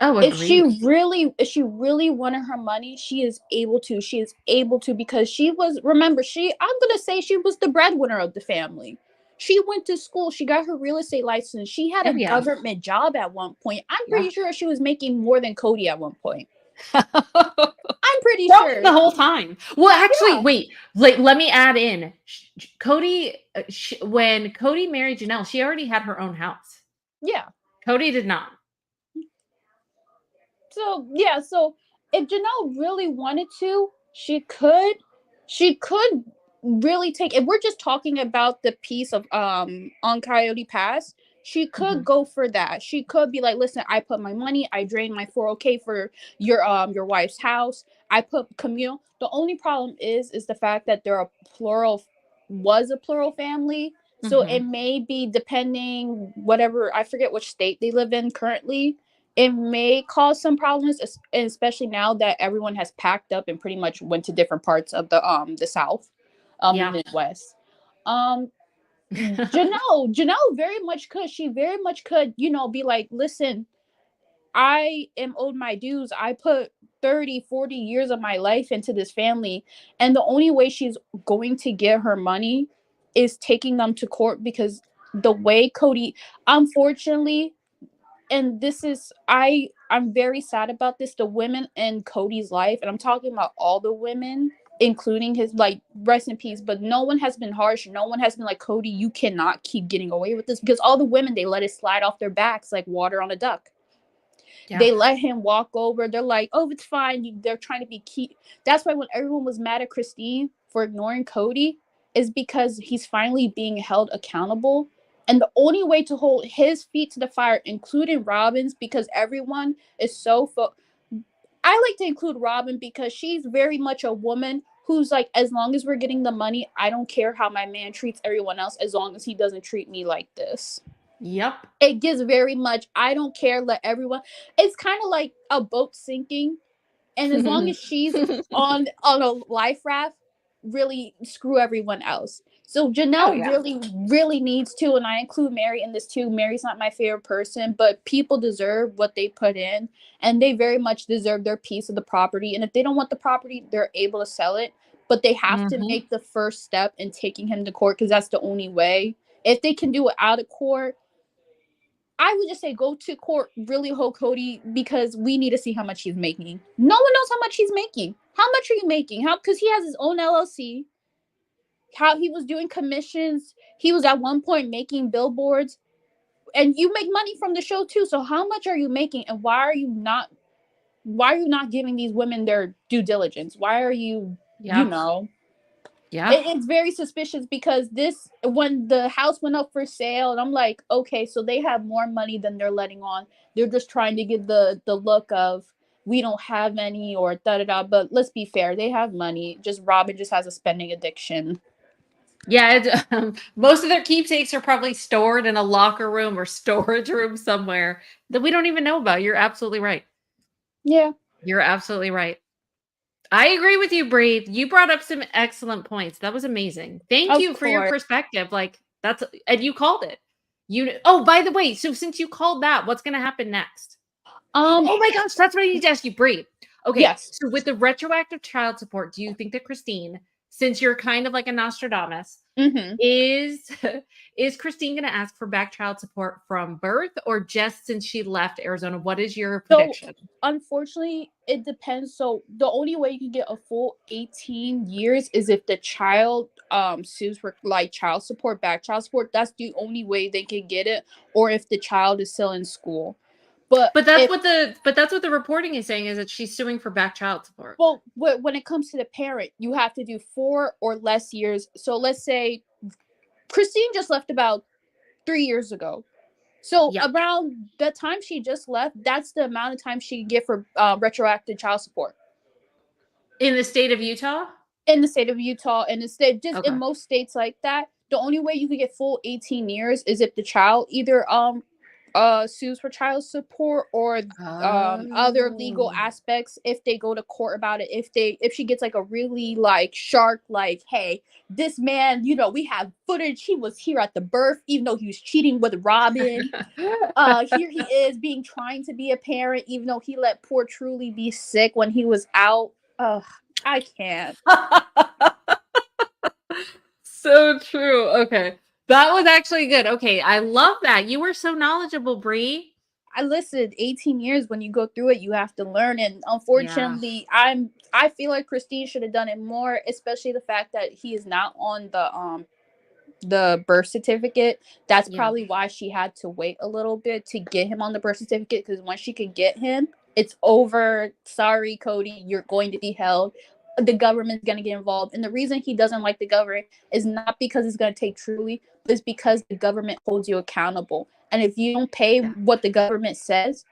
A: Oh,
I: If she
A: agreed.
I: really wanted her money, she is able to. She is able to because she was, remember, I'm gonna say she was the breadwinner of the family. She went to school, she got her real estate license, she had
A: Oh,
I: a
A: yeah.
I: government job at one point. I'm
A: Yeah.
I: pretty sure she was making more than Kody at one point. I'm pretty
A: Well,
I: sure.
A: the whole time. Well, actually,
I: Yeah.
A: wait. Let me add in. Kody, when Kody married Janelle, she already had her own house.
I: Yeah.
A: Kody did not.
I: So yeah, so if Janelle really wanted to, she could really take, if we're just talking about the piece of on Coyote Pass, she could go for that. She could be like, listen, I put my money, I drained my 401k for your wife's house. I put communal. The only problem is the fact that there are was a plural family. So it may be depending whatever, I forget which state they live in currently. It may cause some problems, especially now that everyone has packed up and pretty much went to different parts of the South,
A: Yeah.
I: Midwest. Janelle very much could. She very much could, be like, listen, I am owed my dues. I put 30, 40 years of my life into this family. And the only way she's going to get her money is taking them to court because the way Kody, unfortunately, and this is I'm very sad about this, the women in Kody's life, and I'm talking about all the women, including his, like, rest in peace, but no one has been harsh. No one has been like, Kody, you cannot keep getting away with this, because all the women, they let it slide off their backs like water on a duck. Yeah. They let him walk over. They're like, oh, it's fine. They're trying to be key. That's why when everyone was mad at Christine for ignoring Kody is because he's finally being held accountable. And the only way to hold his feet to the fire, including Robyn's, because everyone is so I like to include Robyn because she's very much a woman who's like, as long as we're getting the money, I don't care how my man treats everyone else as long as he doesn't treat me like this.
A: Yep.
I: It gives very much, I don't care, let everyone. It's kind of like a boat sinking. And as long as she's on a life raft, really screw everyone else. So Janelle really needs to, and I include Meri in this too. Meri's not my favorite person, but people deserve what they put in, and they very much deserve their piece of the property. And if they don't want the property, they're able to sell it, but they have to make the first step in taking him to court because that's the only way. If they can do it out of court, I would just say go to court, really hold Kody, because we need to see how much he's making. No one knows how much he's making. How much are you making? Because he has his own LLC. How he was doing commissions. He was at one point making billboards. And you make money from the show too. So how much are you making? And why are you not giving these women their due diligence? Why are you, it's very suspicious because when the house went up for sale, and I'm like, okay, so they have more money than they're letting on. They're just trying to give the look of, we don't have any, or da-da-da. But let's be fair, they have money. Just Robyn just has a spending addiction.
A: Yeah, most of their keepsakes are probably stored in a locker room or storage room somewhere that we don't even know about. You're absolutely right.
I: Yeah.
A: You're absolutely right. I agree with you, Bree. You brought up some excellent points. That was amazing. Thank you for your perspective. Like, and you called it. Oh, by the way, so since you called that, what's going to happen next? Oh my gosh, that's what I need to ask you, Bree. Okay, yes. So with the retroactive child support, do you think that Christine since you're kind of like a Nostradamus,
I: Mm-hmm.
A: is Christine going to ask for back child support from birth or just since she left Arizona? What is your
I: So,
A: prediction?
I: unfortunately, it depends. So the only way you can get a full 18 years is if the child sues for like child support, back child support. That's the only way they can get it, or if the child is still in school. But
A: that's
I: if,
A: what the reporting is saying, is that she's suing for back child support.
I: well, when it comes to the parent, you have to do 4 or less years. So let's say Christine just left about 3 years ago. So
A: Yeah.
I: around the time she just left, that's the amount of time she can get for retroactive child support
A: In the state of Utah?
I: in the state of Utah, and just
A: Okay.
I: in most states like that. The only way you can get full 18 years is if the child either sues for child support or other legal
A: Oh.
I: aspects. If they go to court about it, if she gets like a really like sharp, like, hey, this man, you know, we have footage, he was here at the birth even though he was cheating with Robyn. Here he is being trying to be a parent even though he let poor Truly be sick when he was out. I can't.
A: So true. Okay. That was actually good. Okay. I love that. You were so knowledgeable, Bree.
I: I listened 18 years. When you go through it, you have to learn. And unfortunately, I feel like Christine should have done it more, especially the fact that he is not on the birth certificate. That's probably why she had to wait a little bit to get him on the birth certificate, because once she could get him, it's over. Sorry, Cody, you're going to be held. The government's going to get involved. And the reason he doesn't like the government is not because it's going to take Truly, but it's because the government holds you accountable. And if you don't pay what the government says,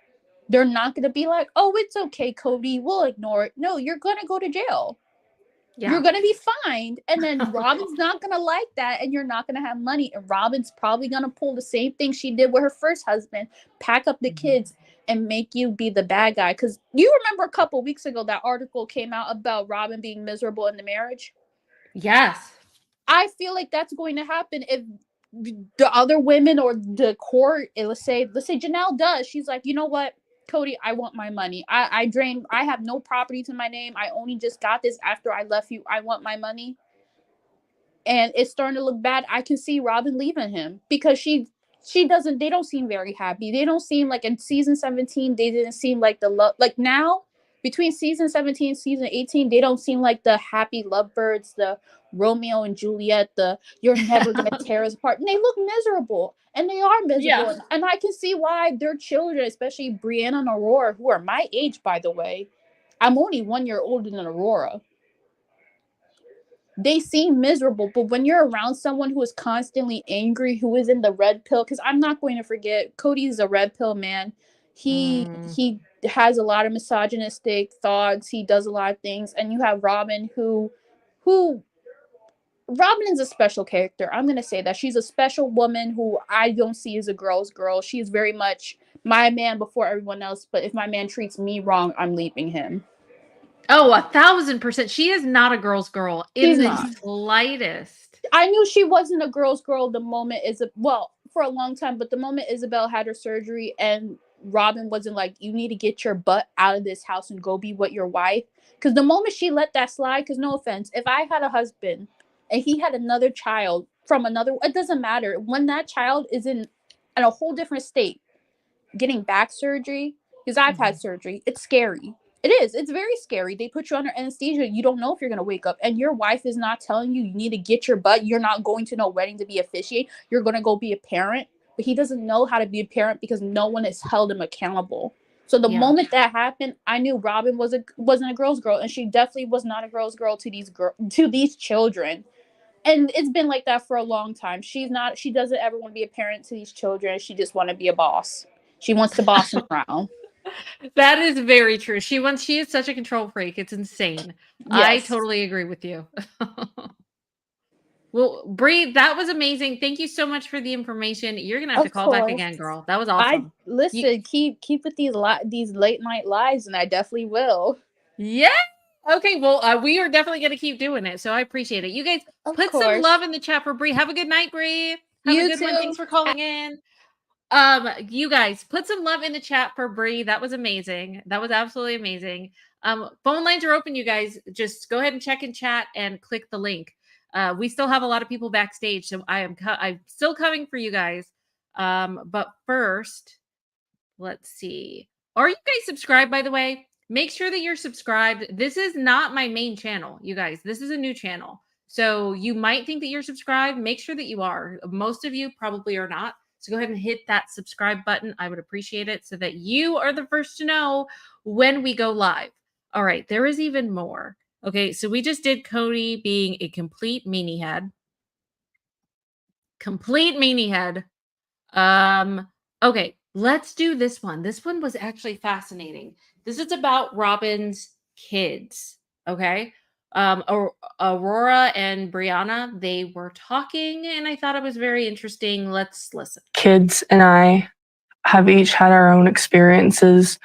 I: they're not going to be like, oh, it's okay, Cody, we'll ignore it. No, you're going to go to jail.
A: Yeah.
I: You're going to be fined. And then Robyn's not going to like that, and you're not going to have money. And Robyn's probably going to pull the same thing she did with her first husband, pack up the kids and make you be the bad guy. Because you remember a couple weeks ago that article came out about Robyn being miserable in the marriage?
A: Yes.
I: I feel like that's going to happen if the other women or the court, let's say Janelle does. She's like, you know what, Cody, I want my money. I have no property to my name. I only just got this after I left you. I want my money. And it's starting to look bad. I can see Robyn leaving him because they don't seem very happy. They don't seem like in season 17, they didn't seem like the love. Like now, between season 17 and season 18, they don't seem like the happy lovebirds, the Romeo and Juliet, the you're never going to tear us apart. And they look miserable. And they are miserable.
A: Yeah.
I: And I can see why their children, especially Brianna and Aurora, who are my age, by the way. I'm only 1 year older than Aurora. They seem miserable, but when you're around someone who is constantly angry, who is in the red pill, because I'm not going to forget, Cody's a red pill man. He has a lot of misogynistic thoughts. He does a lot of things. And you have Robyn, who Robyn is a special character. I'm going to say that. She's a special woman who I don't see as a girl's girl. She's very much my man before everyone else. But if my man treats me wrong, I'm leaving him.
A: Oh, 1,000%. She is not a girl's girl in the slightest.
I: I knew she wasn't a girl's girl the moment for a long time, but the moment Isabel had her surgery and Robyn wasn't like, you need to get your butt out of this house and go be with your wife. Because the moment she let that slide, because no offense, if I had a husband and he had another child from another, it doesn't matter. When that child is in a whole different state, getting back surgery, because I've had surgery, it's scary. It is. It's very scary. They put you under anesthesia. You don't know if you're going to wake up. And your wife is not telling you need to get your butt. You're not going to no wedding to be officiate. You're going to go be a parent. But he doesn't know how to be a parent because no one has held him accountable. So the moment that happened, I knew Robyn wasn't a girl's girl. And she definitely was not a girl's girl to these children. And it's been like that for a long time. She doesn't ever want to be a parent to these children. She just want to be a boss. She wants to boss them around.
A: That is very true. She is such a control freak. It's insane. Yes. I totally agree with you. Well, Bree, that was amazing. Thank you so much for the information. You're gonna have to call back again, girl. That was awesome.
I: Keep with these late night lives, and I definitely will.
A: Yeah. Okay. Well, we are definitely gonna keep doing it. So I appreciate it. You guys put some love in the chat for Bree. Have a good night, Bree. Have a good one. Thanks for calling in. You guys put some love in the chat for Bree. That was amazing. That was absolutely amazing. Phone lines are open, you guys. Just go ahead and check in chat and click the link. We still have a lot of people backstage, so I'm still coming for you guys. But first, let's see. Are you guys subscribed, by the way? Make sure that you're subscribed. This is not my main channel, you guys. This is a new channel. So you might think that you're subscribed. Make sure that you are. Most of you probably are not. So go ahead and hit that subscribe button. I would appreciate it so that you are the first to know when we go live. All right, there is even more. Okay, so we just did Cody being a complete meanie head. Complete meanie head. Okay, let's do this one. This one was actually fascinating. This is about Robyn's kids. Okay. Aurora and Brianna, they were talking, and I thought it was very interesting. Let's listen.
D: Kids and I have each had our own experiences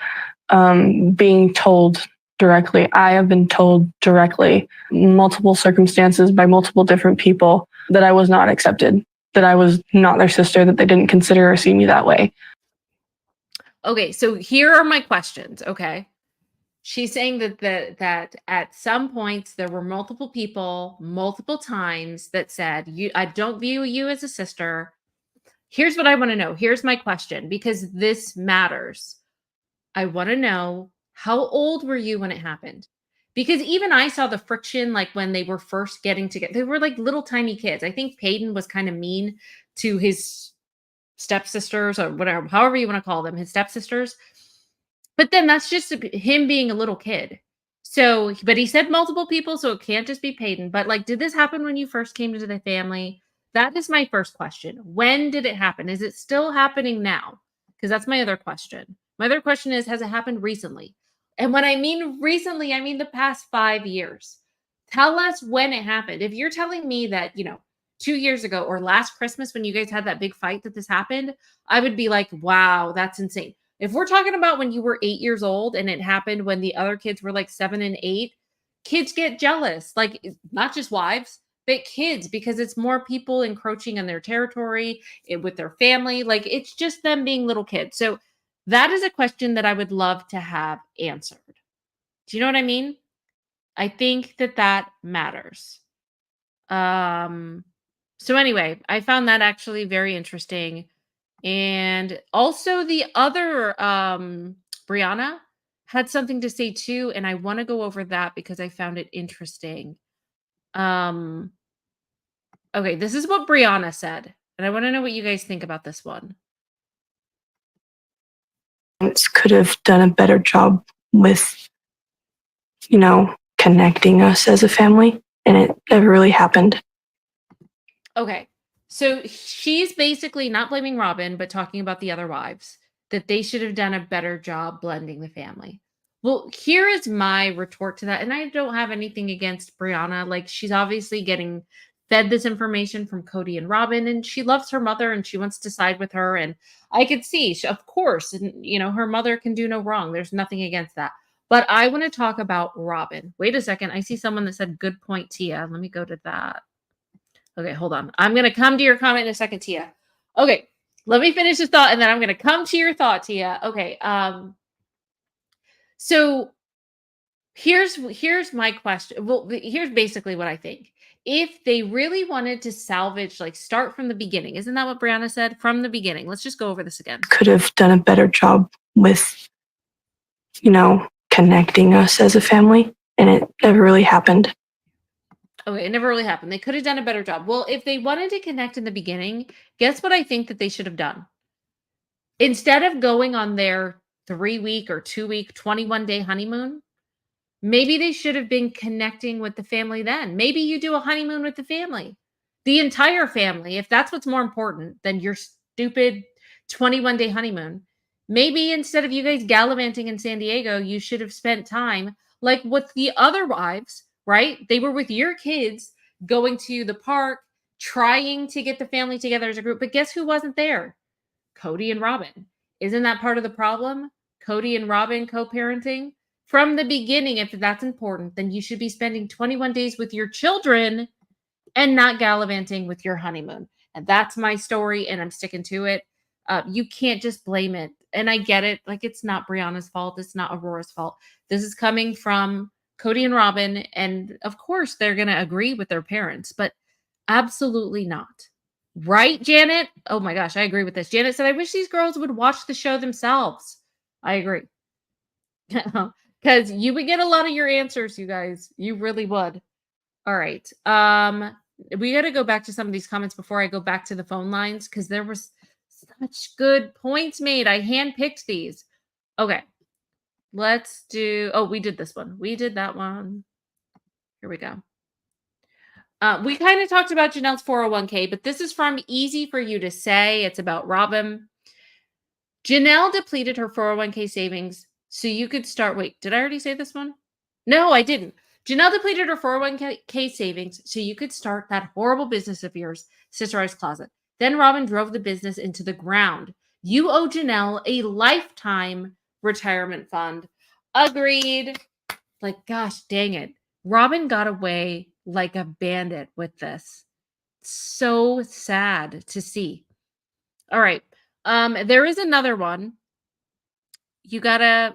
D: being told directly. I have been told directly, multiple circumstances by multiple different people, that I was not accepted, that I was not their sister, that they didn't consider or see me that way.
A: Okay, so here are my questions. Okay. She's saying that at some points there were multiple people, multiple times that said, I don't view you as a sister. Here's what I want to know. Here's my question, because this matters. I want to know, how old were you when it happened? Because even I saw the friction, like when they were first getting together. They were like little tiny kids. I think Peyton was kind of mean to his stepsisters, or whatever, however you want to call them, his stepsisters. But then that's just him being a little kid. So, but he said multiple people, so it can't just be Peyton. But like, did this happen when you first came into the family? That is my first question. When did it happen? Is it still happening now? Because that's my other question. My other question is, has it happened recently? And when I mean recently, I mean the past 5 years. Tell us when it happened. If you're telling me that, 2 years ago or last Christmas when you guys had that big fight that this happened, I would be like, wow, that's insane. If we're talking about when you were 8 years old and it happened when the other kids were like 7 and 8, kids get jealous. Like, not just wives, but kids, because it's more people encroaching on their territory with their family. Like, it's just them being little kids. So that is a question that I would love to have answered. Do you know what I mean? I think that matters. So anyway, I found that actually very interesting. And also the other Brianna had something to say too, and I want to go over that because I found it interesting. Okay, this is what Brianna said, and I want to know what you guys think about this one.
D: Could have done a better job with, connecting us as a family, and it never really happened.
A: Okay. So she's basically not blaming Robyn, but talking about the other wives, that they should have done a better job blending the family. Well, here is my retort to that. And I don't have anything against Brianna. Like, she's obviously getting fed this information from Cody and Robyn, and she loves her mother and she wants to side with her. And I could see, of course, and her mother can do no wrong. There's nothing against that. But I want to talk about Robyn. Wait a second. I see someone that said, good point, Tia. Let me go to that. Okay, hold on. I'm going to come to your comment in a second, Tia. Okay, let me finish this thought, and then I'm going to come to your thought, Tia. Okay, so here's my question. Well, here's basically what I think. If they really wanted to salvage, like, start from the beginning, isn't that what Brianna said? From the beginning. Let's just go over this again.
D: Could have done a better job with, connecting us as a family, and it never really happened.
A: Okay, it never really happened. They could have done a better job. Well, if they wanted to connect in the beginning, guess what I think that they should have done? Instead of going on their 3-week or 2-week, 21-day honeymoon, maybe they should have been connecting with the family then. Maybe you do a honeymoon with the family, the entire family, if that's what's more important than your stupid 21-day honeymoon. Maybe instead of you guys gallivanting in San Diego, you should have spent time like with the other wives, right? They were with your kids going to the park, trying to get the family together as a group. But guess who wasn't there? Cody and Robyn. Isn't that part of the problem? Cody and Robyn co-parenting? From the beginning, if that's important, then you should be spending 21 days with your children and not gallivanting with your honeymoon. And that's my story, and I'm sticking to it. You can't just blame it and I get it. Like, it's not Brianna's fault. It's not Aurora's fault. This is coming from Kody and Robyn. And of course, they're going to agree with their parents, but absolutely not. Right, Janet? Oh my gosh, I agree with this. Janet said, I wish these girls would watch the show themselves. I agree. Because you would get a lot of your answers, you guys. You really would. All right. We got to go back to some of these comments before I go back to the phone lines, because there was such good points made. I handpicked these. Okay. Let's do, oh, we did this one. We did that one. Here we go. We kind of talked about Janelle's 401k, but this is from Easy for You to Say. It's about Robyn. Janelle depleted her 401k savings so you could start. Wait, did I already say this one? No, I didn't. Janelle depleted her 401k savings so you could start that horrible business of yours, Sisterwives Closet. Then Robyn drove the business into the ground. You owe Janelle a lifetime retirement fund. Agreed. Like, gosh, dang it. Robyn got away like a bandit with this. So sad to see. All right. There is another one. You gotta,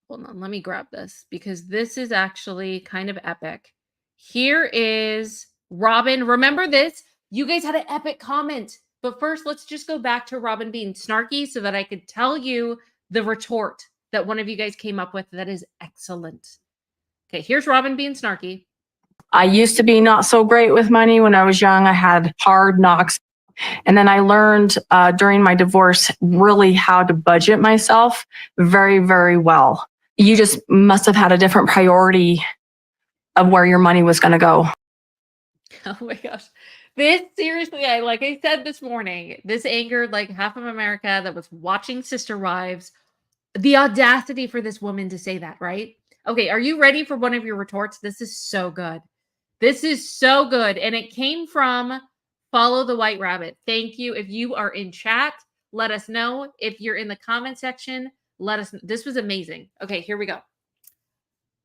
A: hold on, let me grab this because this is actually kind of epic. Here is Robyn. Remember this? You guys had an epic comment. But first, let's just go back to Robyn being snarky so that I could tell you the retort that one of you guys came up with that is excellent. Okay, here's Robyn being snarky.
D: I used to be not so great with money when I was young. I had hard knocks. And then I learned during my divorce really how to budget myself very, very well. You just must have had a different priority of where your money was going to go.
A: Oh my gosh. This, seriously, like I said this morning, this angered like half of America that was watching Sister Wives. The audacity for this woman to say that, right? Okay, are you ready for one of your retorts? This is so good. This is so good. And it came from Follow the White Rabbit. Thank you. If you are in chat, let us know. If you're in the comment section, let us know. This was amazing. Okay, here we go.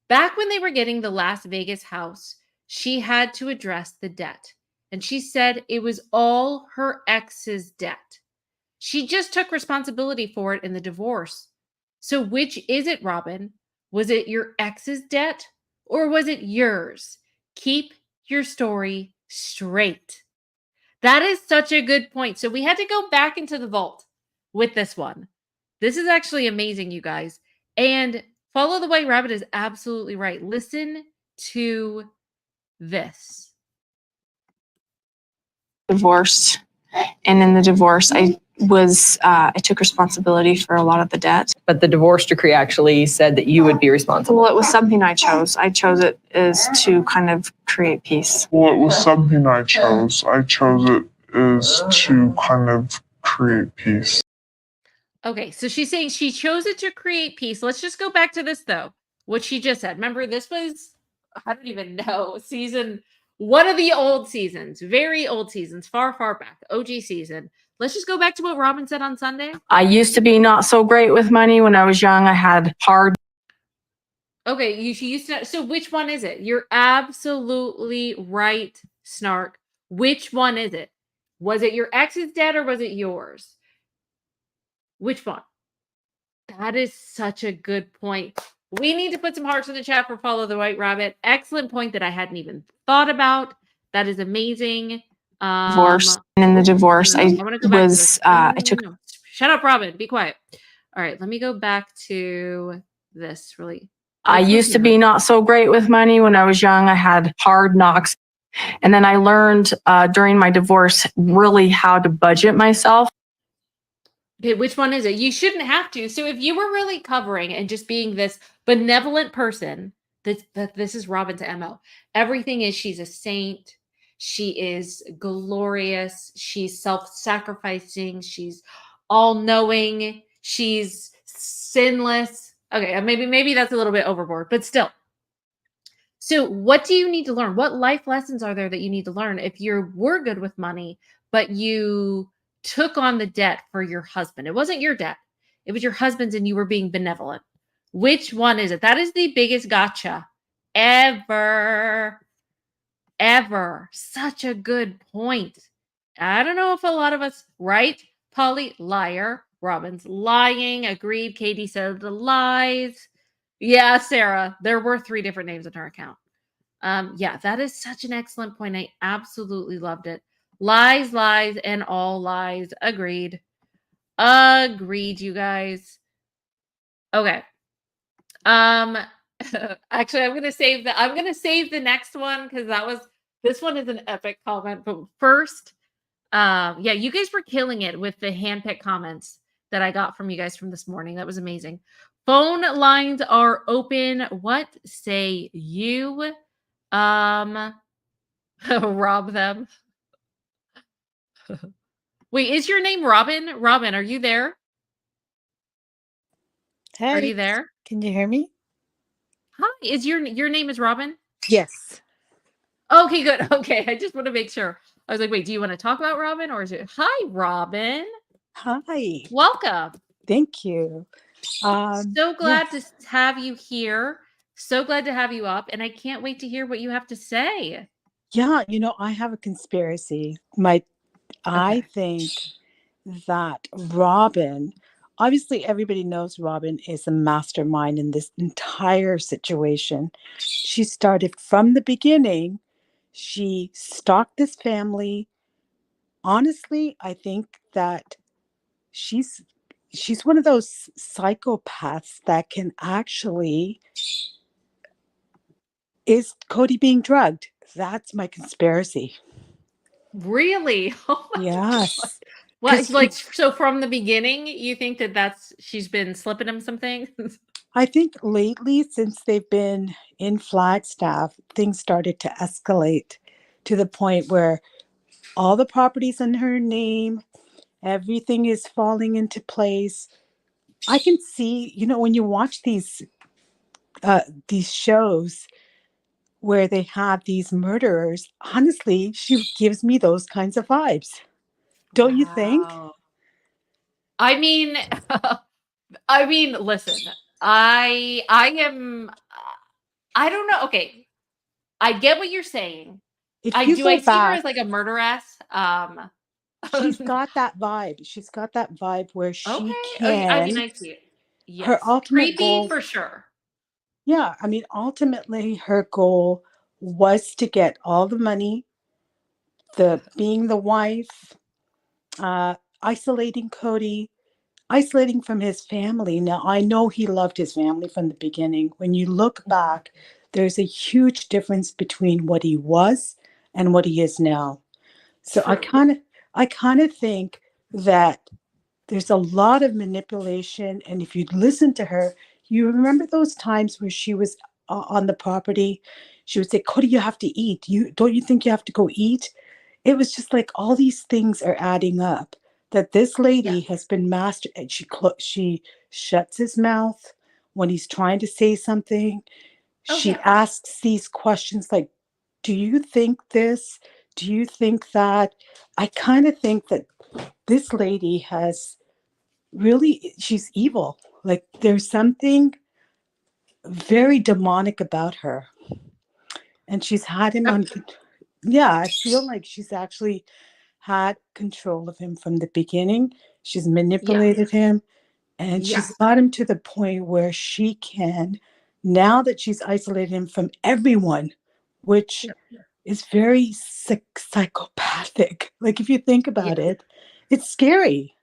A: Back when they were getting the Las Vegas house, she had to address the debt. And she said it was all her ex's debt. She just took responsibility for it in the divorce. So which is it, Robyn? Was it your ex's debt or was it yours? Keep your story straight. That is such a good point. So we had to go back into the vault with this one. This is actually amazing, you guys. And Follow the White Rabbit is absolutely right. Listen to this.
D: Divorced. And in the divorce, I took responsibility for a lot of the debt.
J: But the divorce decree actually said that you would be responsible.
D: Well, it was something I chose. I chose it as to kind of create peace.
E: Well, it was something I chose. I chose it as to kind of create peace.
A: Okay, so she's saying she chose it to create peace. Let's just go back to this, though. What she just said. Remember, this was, I don't even know, season, one of the old seasons, very old seasons, far, far back, OG season. Let's just go back to what Robyn said on Sunday.
D: I used to be not so great with money when I was young. I had hard.
A: Okay, she used to. So which one is it? You're absolutely right, Snark. Which one is it? Was it your ex's debt or was it yours? Which one? That is such a good point. We need to put some hearts in the chat for Follow the White Rabbit. Excellent point that I hadn't even thought about. That is amazing.
D: Divorce. And in the divorce, I took.
A: Shut up, Robyn. Be quiet. All right, let me go back to this really.
D: I used to be not so great with money when I was young. I had hard knocks. And then I learned during my divorce really how to budget myself.
A: Okay, which one is it? You shouldn't have to. So if you were really covering and just being this benevolent person, this is Robyn to MO. Everything is she's a saint. She is glorious. She's self-sacrificing. She's all-knowing. She's sinless. Okay, maybe that's a little bit overboard, but still. So what do you need to learn? What life lessons are there that you need to learn if you were good with money, but you took on the debt for your husband? It wasn't your debt. It was your husband's and you were being benevolent. Which one is it? That is the biggest gotcha ever. Such a good point. I don't know if a lot of us, right? Polly, liar. Robyn's lying. Agreed. Katie said the lies. Yeah, Sarah. There were 3 different names in her account. Yeah, that is such an excellent point. I absolutely loved it. Lies, lies, and all lies. Agreed. Agreed, you guys. Okay. Actually, I'm gonna save the next one because this one is an epic comment. But first, yeah, you guys were killing it with the handpicked comments that I got from you guys from this morning. That was amazing. Phone lines are open. What say you? Rob them. Wait, is your name Robyn? Robyn, are you there?
K: Hey,
A: Are you there?
K: can you hear me?
A: Hi, is your name is Robyn?
K: Yes.
A: Okay, good. Okay, I just want to make sure. I was like, wait, do you want to talk about Robyn or is it hi Robyn?
K: Hi.
A: Welcome.
K: Thank you.
A: So glad to have you here. So glad to have you up, and I can't wait to hear what you have to say.
K: Yeah, I have a conspiracy. I think that Robyn, obviously everybody knows Robyn is a mastermind in this entire situation. She started from the beginning. She stalked this family. Honestly, I think that she's one of those psychopaths that can actually is Cody being drugged. That's my conspiracy.
A: Really? Oh my God.
K: Yes.
A: What, like, so from the beginning, you think that she's been slipping him some things?
K: I think lately, since they've been in Flagstaff, things started to escalate to the point where all the properties in her name, everything is falling into place. I can see, when you watch these shows where they have these murderers, honestly, she gives me those kinds of vibes. Don't you think?
A: Wow. I mean, listen, I am, I don't know. Okay. I get what you're saying.
K: If
A: I
K: you
A: see
K: go
A: her
K: back,
A: as like a murderess.
K: she's got that vibe. She's got that vibe where she
A: Okay. I mean,
K: can.
A: I see it.
K: Her
A: Yes.
K: ultimate
A: Creepy
K: goal,
A: for sure.
K: yeah, I mean, ultimately, her goal was to get all the money, being the wife, isolating Cody, isolating from his family. Now, I know he loved his family from the beginning. When you look back, there's a huge difference between what he was and what he is now. So I
A: True.
K: kind of think that there's a lot of manipulation. And if you listen to her, you remember those times where she was on the property, she would say, Cody, you have to eat. Don't you think you have to go eat? It was just like all these things are adding up. That this lady has been master, and she shuts his mouth when he's trying to say something. She asks these questions like, "Do you think this? Do you think that?" I kind of think that this lady has really, she's evil. Like there's something very demonic about her, and she's had him on. Yeah, I feel like she's actually had control of him from the beginning. She's manipulated him, and she's got him to the point where she can, now that she's isolated him from everyone, which is very psychopathic. Like if you think about it, it's scary.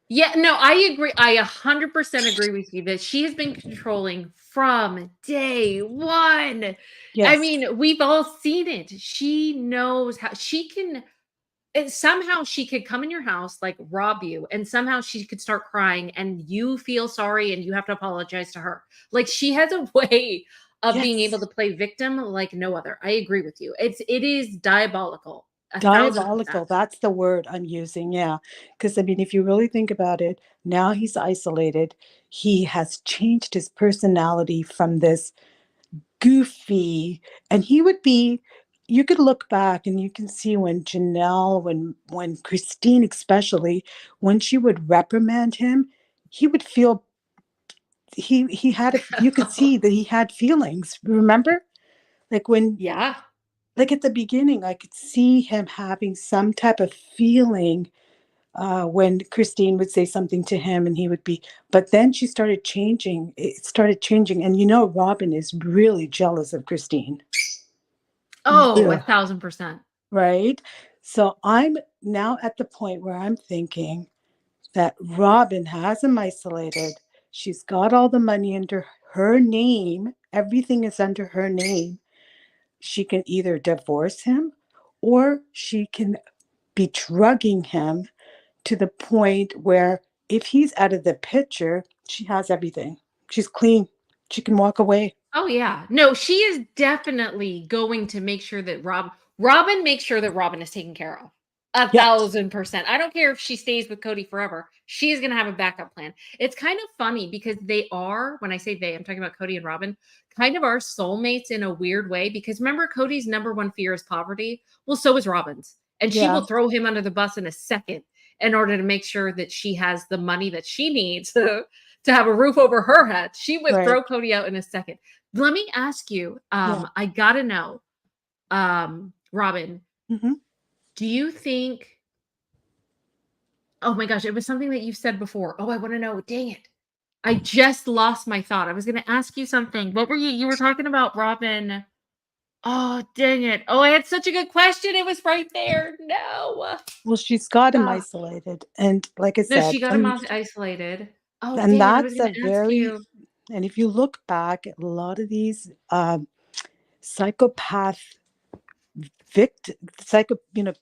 A: Yeah, no, I agree. I 100% agree with you that she has been controlling from day one. I
K: Yes.
A: mean, we've all seen it. She knows how she can, and somehow she could come in your house, like rob you, and somehow she could start crying and you feel sorry and you have to apologize to her. Like she has a way of being able to play victim like no other. I agree with you. It is diabolical. 1,000%.
K: Diabolical. That's the word I'm using. Yeah. Because, I mean, if you really think about it, now he's isolated. He has changed his personality from this goofy, and he would be, you could look back and you can see when Janelle, when Christine, especially, when she would reprimand him, he would feel, he had, you could see that he had feelings. Remember? Like when, like at the beginning, I could see him having some type of feeling when Christine would say something to him and he would be, but then she started changing. It started changing. And Robyn is really jealous of Christine.
A: Oh,
K: Yeah.
A: 1,000%.
K: Right? So I'm now at the point where I'm thinking that Robyn has him isolated. She's got all the money under her name. Everything is under her name. She can either divorce him or she can be drugging him to the point where if he's out of the picture, she has everything. She's clean. She can walk away.
A: Oh yeah. No, she is definitely going to make sure that Robyn makes sure that Robyn is taken care of.
K: Yeah.
A: 1,000%. I don't care if she stays with Cody forever. She's going to have a backup plan. It's kind of funny because they are, when I say they, I'm talking about Cody and Robyn, kind of our soulmates in a weird way. Because remember, Cody's number one fear is poverty. Well, so is Robyn's. And she
K: Yeah.
A: will throw him under the bus in a second in order to make sure that she has the money that she needs to have a roof over her head. She would
K: Right.
A: throw Cody out in a second. Let me ask you,
K: Yeah.
A: I gotta know, Robyn,
K: Mhm.
A: do you think, oh my gosh, it was something that you said before. Oh, I want to know. Dang it. I just lost my thought. I was going to ask you something. What were you were talking about, Robyn? Oh, dang it. Oh, I had such a good question. It was right there. No.
K: Well, she's got him
A: Ah.
K: isolated. And like I
A: No,
K: said,
A: she got him isolated. Oh,
K: and
A: dang it. I was
K: that's
A: going
K: a
A: to ask
K: very,
A: you.
K: and if you look back at a lot of these psychopath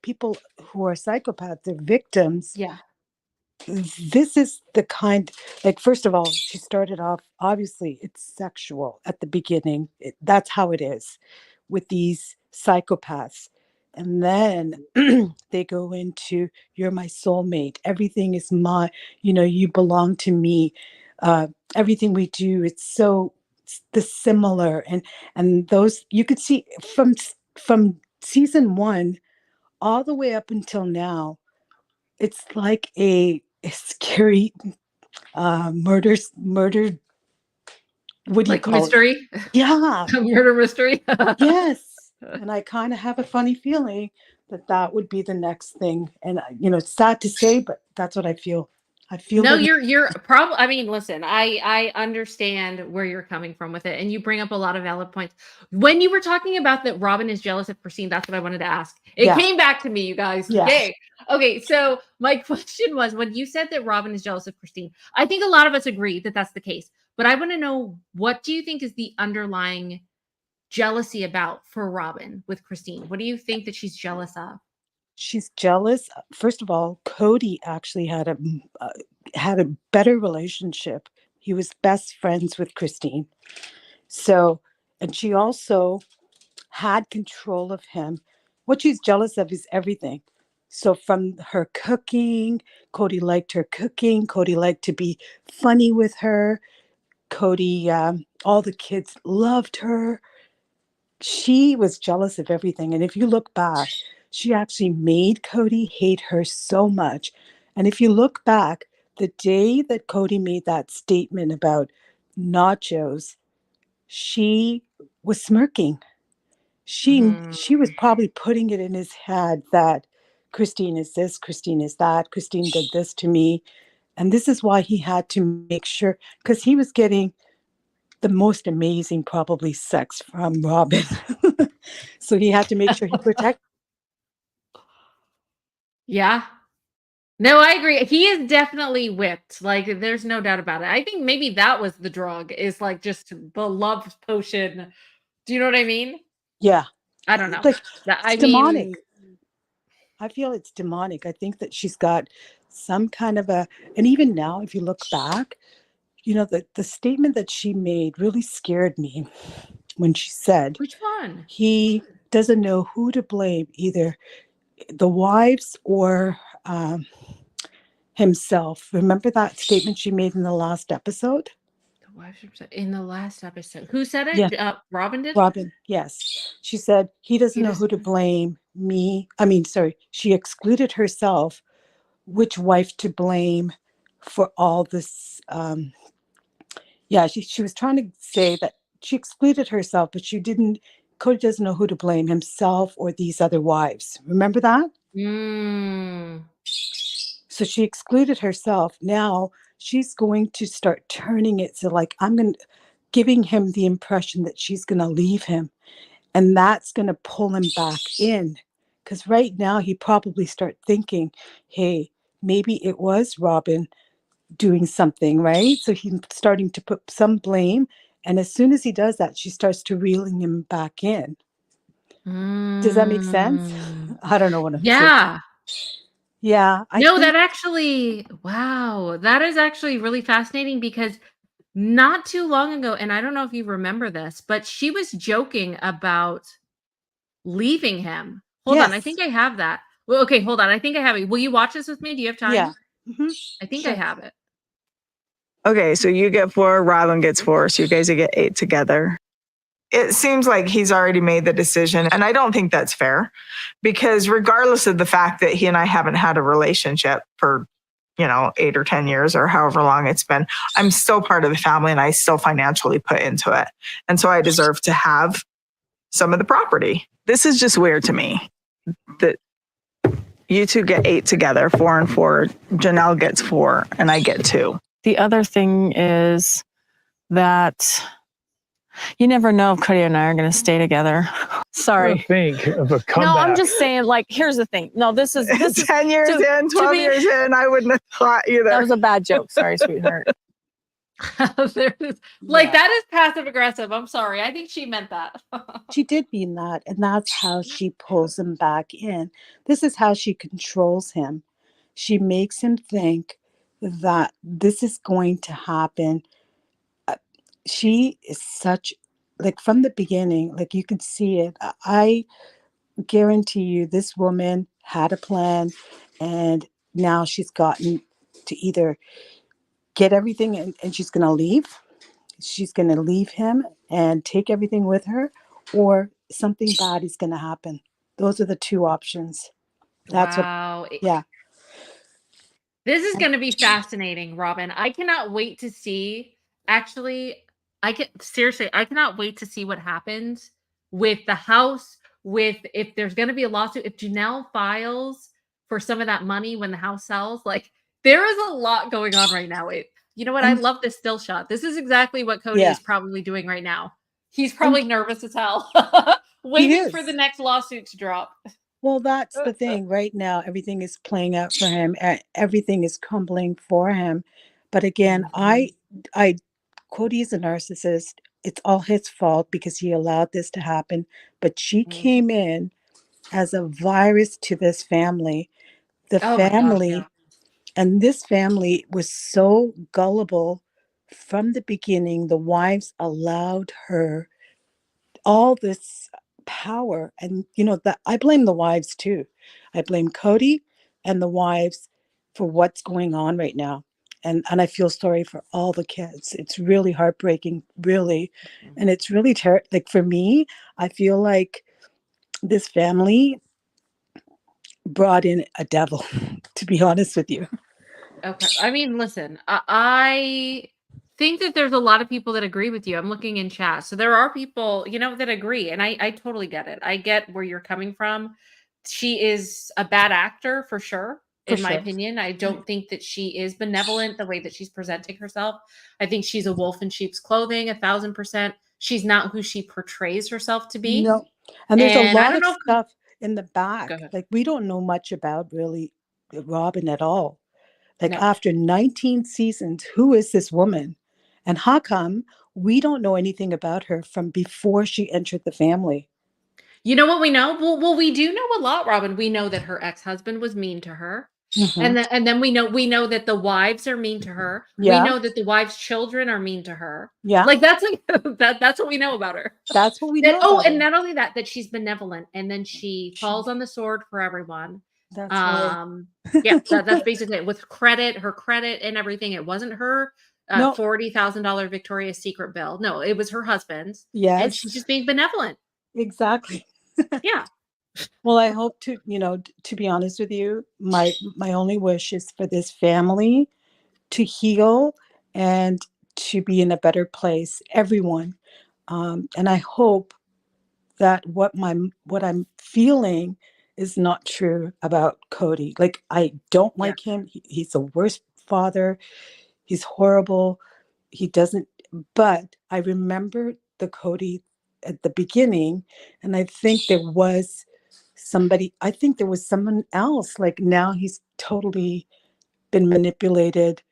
K: people who are psychopaths, they're victims.
A: Yeah.
K: This is the kind, like, first of all, she started off, obviously, it's sexual at the beginning. That's how it is with these psychopaths. And then they go into, you're my soulmate. Everything is my, you belong to me. Everything we do, it's so the similar. And those, you could see from season 1 all the way up until now, it's like a scary murder. What do you
A: Like
K: call
A: mystery?
K: it? Yeah.
A: Murder mystery?
K: Yes. And I kind of have a funny feeling that would be the next thing. And it's sad to say, but that's what I feel. I feel
A: No,
K: that.
A: you're probably, I mean, listen, I understand where you're coming from with it, and you bring up a lot of valid points. When you were talking about that Robyn is jealous of Christine, that's what I wanted to ask. It
K: Yeah.
A: came back to me, you guys.
K: Yeah.
A: Yay. Okay, so my question was, when you said that Robyn is jealous of Christine, I think a lot of us agree that that's the case. But I want to know, what do you think is the underlying jealousy about for Robyn with Christine? What do you think that she's jealous of?
K: She's jealous. First of all, Cody actually had a better relationship. He was best friends with Christine. So, and she also had control of him. What she's jealous of is everything. So from her cooking, Cody liked her cooking. Cody liked to be funny with her. Cody, all the kids loved her. She was jealous of everything. And if you look back, she actually made Cody hate her so much. And if you look back, the day that Cody made that statement about nachos, she was smirking. She was probably putting it in his head that Christine is this, Christine is that, Christine did this to me. And this is why he had to make sure, because he was getting the most amazing, probably, sex from Robyn. So he had to make sure he protected.
A: Yeah. No, I agree. He is definitely whipped. Like, there's no doubt about it. I think maybe that was the drug, is like just the love potion. Do you know what I mean?
K: Yeah.
A: I don't know.
K: Like,
A: I
K: it's
A: mean,
K: demonic. I feel it's demonic. I think that she's got some kind of and even now, if you look back, the statement that she made really scared me when she said,
A: which one?
K: He doesn't know who to blame, either the wives or himself. Remember that statement she made in the last episode?
A: In the last episode. Who said it?
K: Yeah.
A: Robyn did?
K: Robyn, yes. She said, he doesn't know who to blame, me. She excluded herself, which wife to blame for all this. She was trying to say that she excluded herself, but she didn't. Cody doesn't know who to blame, himself or these other wives. Remember that? So she excluded herself. Now she's going to start turning it. So like, giving him the impression that she's going to leave him. And that's going to pull him back in. Because right now he probably start thinking, hey, maybe it was Robyn doing something, right? So he's starting to put some blame. And as soon as he does that, she starts to reeling him back in. Does that make sense? I don't know what I'm saying.
A: Yeah.
K: Yeah.
A: No, that actually, wow, that is actually really fascinating because not too long ago, and I don't know if you remember this, but she was joking about leaving him. Hold on, I
K: Yes.
A: think I have that. Well, okay, hold on. I think I have it. Will you watch this with me? Do you have time?
K: Yeah.
A: I think I have it.
L: Okay, so you get 4, Robyn gets 4, so you guys get 8 together. It seems like he's already made the decision, and I don't think that's fair because regardless of the fact that he and I haven't had a relationship for, 8 or 10 years or however long it's been, I'm still part of the family and I still financially put into it. And so I deserve to have some of the property. This is just weird to me that you two get 8 together, 4 and 4. Janelle gets 4 and I get 2. The other thing is that you never know if Cody and I are going to stay together. Sorry.
B: Think of a comeback.
L: No, I'm just saying, like, here's the thing. No, this is
B: 10 years in, 12 years in, I wouldn't have thought either.
L: That was a bad joke. Sorry, sweetheart.
A: Like, that is passive aggressive. I'm sorry. I think she meant that.
K: She did mean that. And that's how she pulls him back in. This is how she controls him. She makes him think that this is going to happen. She is such, like, from the beginning, like, you can see it. I guarantee you this woman had a plan, and now she's gotten to either get everything and she's going to leave. She's going to leave him and take everything with her, or something bad is going to happen. Those are the two options. That's
A: wow.
K: Yeah.
A: This is going to be fascinating, Robyn. I cannot wait to see. Actually, I cannot wait to see what happens with the house, with if there's going to be a lawsuit, if Janelle files for some of that money when the house sells. Like, there is a lot going on right now. You know what? I love this still shot. This is exactly what Cody is probably doing right now. He's probably nervous as hell, waiting for the next lawsuit to drop.
K: Well, that's the thing. Right now, everything is playing out for him. Everything is crumbling for him. But again, Cody is a narcissist. It's all his fault because he allowed this to happen. But she came in as a virus to this family. The family, and this family was so gullible from the beginning. The wives allowed her all this power, and that I blame the wives too. I blame Cody and the wives for what's going on right now, and I feel sorry for all the kids. It's really heartbreaking, really, and it's really like, for me, I feel like this family brought in a devil, to be honest with you.
A: Okay. I mean, listen, I think that there's a lot of people that agree with you. I'm looking in chat. So there are people, that agree. And I totally get it. I get where you're coming from. She is a bad actor for sure. In my opinion, I don't think that she is benevolent the way that she's presenting herself. I think she's a wolf in sheep's clothing, 1,000%. She's not who she portrays herself to be.
K: No. And there's a lot of stuff in the back. Like, we don't know much about really Robyn at all. Like, after 19 seasons, who is this woman? And how come we don't know anything about her from before she entered the family?
A: You know what we know? Well, we do know a lot, Robyn. We know that her ex-husband was mean to her. And then we know that the wives are mean to her.
K: Yeah.
A: We know that the wives' children are mean to her.
K: Yeah.
A: Like, that's that's what we know about her.
K: That's what we know.
A: And not only that she's benevolent, and then she falls on the sword for everyone.
K: That's right.
A: Yeah, that's basically it. With her credit and everything. It wasn't her $40,000 Victoria's Secret bill. No, it was her husband's.
K: Yes.
A: And she's just being benevolent.
K: Exactly.
A: Yeah.
K: Well, I hope to be honest with you, my only wish is for this family to heal and to be in a better place, everyone. And I hope that what I'm feeling is not true about Cody. Like, I don't like him. He's the worst father. He's horrible. He doesn't, but I remember the Cody at the beginning, and I think there was someone else. Like, now he's totally been manipulated.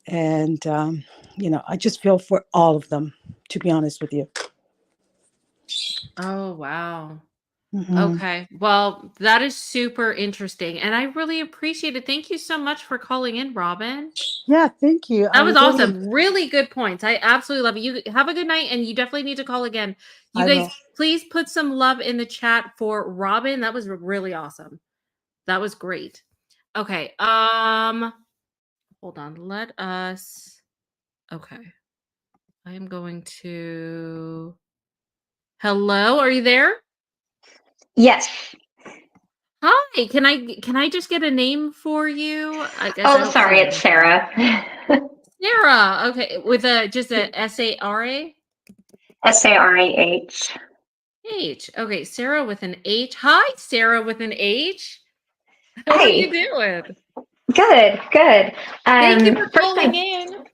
K: And, I just feel for all of them, to be honest with you.
A: Oh, wow.
K: Mhm.
A: Okay. Well, that is super interesting. And I really appreciate it. Thank you so much for calling in, Robyn.
K: Yeah, thank you.
A: That was awesome. Really good points. I absolutely love it. You have a good night, and you definitely need to call again. You
K: I
A: guys,
K: will.
A: please put some love in the chat for Robyn. That was really awesome. That was great. Okay. Hold on. Let us. Okay. I am going to. Hello, are you there?
M: Yes.
A: Hi. Can I just get a name for you? I guess I
M: Oh,
A: hope
M: sorry,
A: someone
M: it's
A: knows.
M: Sarah.
A: Sarah. Okay, with just a Sarah.
M: Sarah.
A: H. Okay, Sarah with an H. Hi, Sarah with an H. How are you
M: Hey,
A: doing?
M: good.
A: Thank you for
M: First,
A: calling in.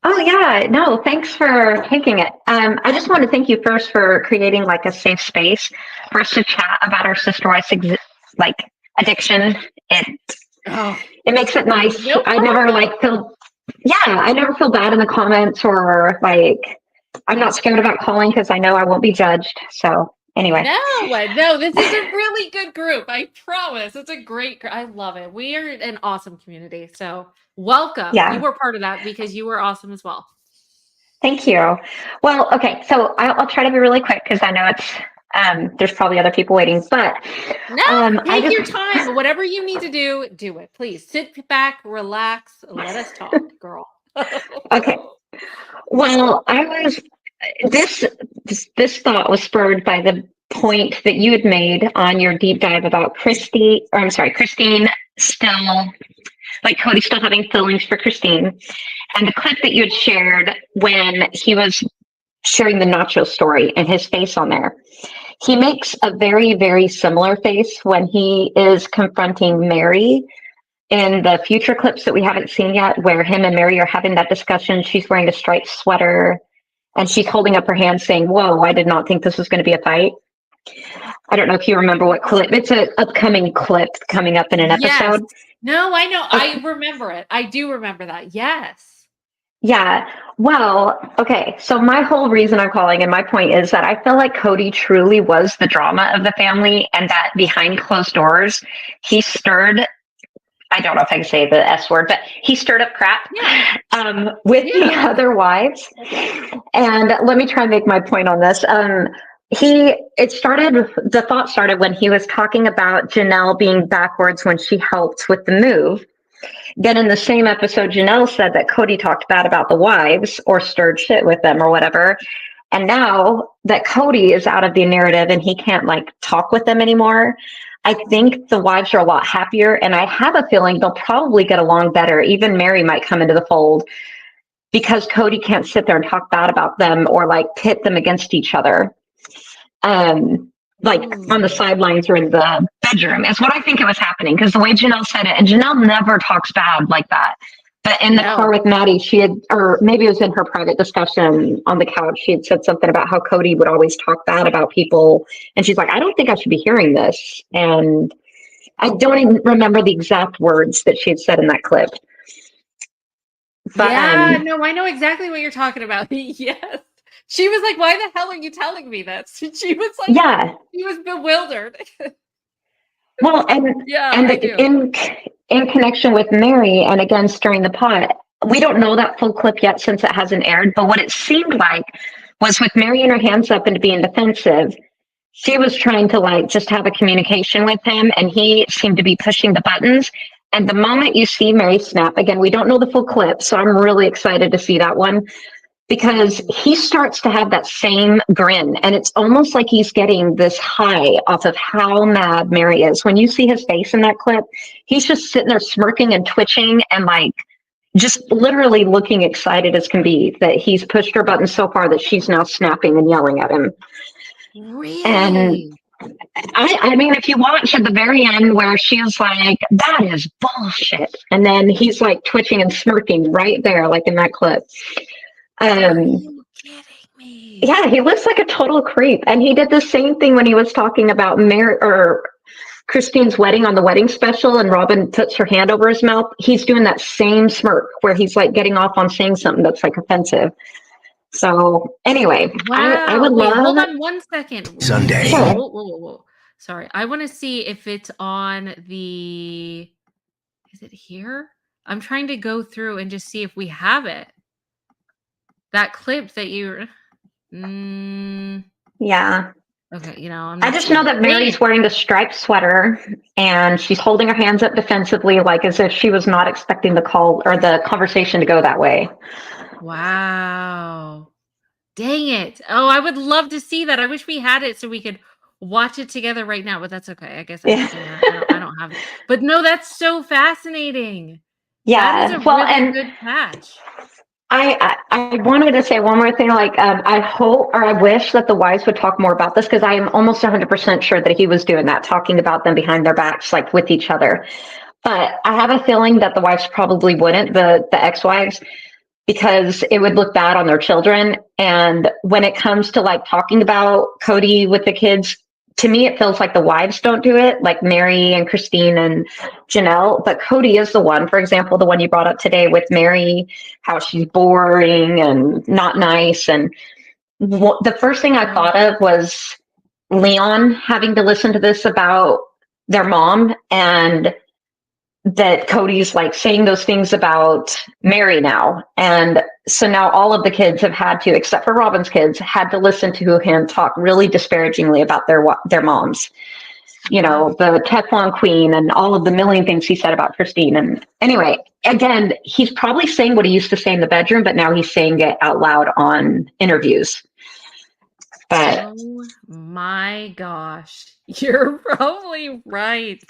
M: oh yeah, no, thanks for taking it. I just want to thank you first for creating like a safe space for us to chat about our sister-wives like addiction. It makes it nice.
A: No
M: I never
A: problem.
M: I never feel bad in the comments or like I'm not scared about calling because I know I won't be judged. So anyway.
A: No, this is a really good group. I promise. It's a great group. I love it. We are an awesome community. So welcome.
M: Yeah.
A: You were part of that because you were awesome as well.
M: Thank you. Well, okay, so I'll try to be really quick because I know it's there's probably other people waiting, but
A: Take your time. Whatever you need to do it. Please sit back, relax, let us talk, girl.
M: Okay. Well, this thought was spurred by the point that you had made on your deep dive about Christine still, like Cody still having feelings for Christine, and the clip that you had shared when he was sharing the nacho story and his face on there. He makes a very, very similar face when he is confronting Meri in the future clips that we haven't seen yet, where him and Meri are having that discussion. She's wearing a striped sweater and she's holding up her hand saying, "Whoa, I did not think this was going to be a fight." I don't know if you remember what clip. It's an upcoming clip coming up in an episode.
A: No, I know.
M: Okay.
A: I remember it. I do remember that. Yes.
M: Yeah. Well, okay. So my whole reason I'm calling and my point is that I feel like Cody truly was the drama of the family and that behind closed doors, he stirred, I don't know if I can say the S word, but he stirred up crap with the other wives. And let me try and make my point on this. The thought started when he was talking about Janelle being backwards when she helped with the move. Then in the same episode, Janelle said that Cody talked bad about the wives or stirred shit with them or whatever. And now that Cody is out of the narrative and he can't like talk with them anymore, I think the wives are a lot happier. And I have a feeling they'll probably get along better. Even Meri might come into the fold because Cody can't sit there and talk bad about them or like pit them against each other. Like on the sidelines or in the bedroom is what I think it was happening because the way Janelle said it, and Janelle never talks bad like that. But in the car with Maddie, she had, or maybe it was in her private discussion on the couch, she had said something about how Cody would always talk bad about people. And she's like, I don't think I should be hearing this. And I don't even remember the exact words that she had said in that clip. But,
A: no, I know exactly what you're talking about. Yes. She was like, why the hell are you telling me this? She was like, she was bewildered.
M: Well, in connection with Meri and again stirring the pot, we don't know that full clip yet since it hasn't aired, but what it seemed like was with Meri and her hands up and being defensive, she was trying to like just have a communication with him and he seemed to be pushing the buttons. And the moment you see Meri snap, again, we don't know the full clip, so I'm really excited to see that one. Because he starts to have that same grin and it's almost like he's getting this high off of how mad Meri is. When you see his face in that clip, he's just sitting there smirking and twitching and like just literally looking excited as can be that he's pushed her button so far that she's now snapping and yelling at him.
A: Really?
M: And I mean, if you watch at the very end where she's like, that is bullshit. And then he's like twitching and smirking right there, like in that clip.
A: Are you kidding me?
M: Yeah, he looks like a total creep. And he did the same thing when he was talking about Meri or Christine's wedding on the wedding special, and Robyn puts her hand over his mouth. He's doing that same smirk where he's like getting off on saying something that's like offensive. So anyway,
A: Wow.
M: I would
A: Wait,
M: love
A: hold on one second.
B: Sunday.
A: Whoa. Sorry. I want to see if it's on the. Is it here? I'm trying to go through and just see if we have it. That clip that you.
M: Yeah.
A: Okay, I'm
M: I
A: not
M: just
A: seeing
M: know that
A: it.
M: Mary's wearing the striped sweater and she's holding her hands up defensively, like as if she was not expecting the call or the conversation to go that way.
A: Wow. Dang it. Oh, I would love to see that. I wish we had it so we could watch it together right now, but that's okay. I guess I can't. I don't have it. But no, that's so fascinating. That is a really good catch.
M: I wanted to say one more thing. Like, I hope or I wish that the wives would talk more about this, because I am almost 100% sure that he was doing that, talking about them behind their backs, like with each other. But I have a feeling that the wives probably wouldn't, the ex-wives, because it would look bad on their children. And when it comes to like talking about Cody with the kids, to me, it feels like the wives don't do it, like Meri and Christine and Janelle. But Cody is the one, for example, the one you brought up today with Meri, how she's boring and not nice. And the first thing I thought of was Leon having to listen to this about their mom, and that Cody's like saying those things about Meri now. And so now all of the kids have had to, except for Robyn's kids, had to listen to him talk really disparagingly about their moms. The Teflon Queen and all of the million things he said about Christine. And anyway, again, he's probably saying what he used to say in the bedroom, but now he's saying it out loud on interviews. But
A: oh my gosh, you're probably right.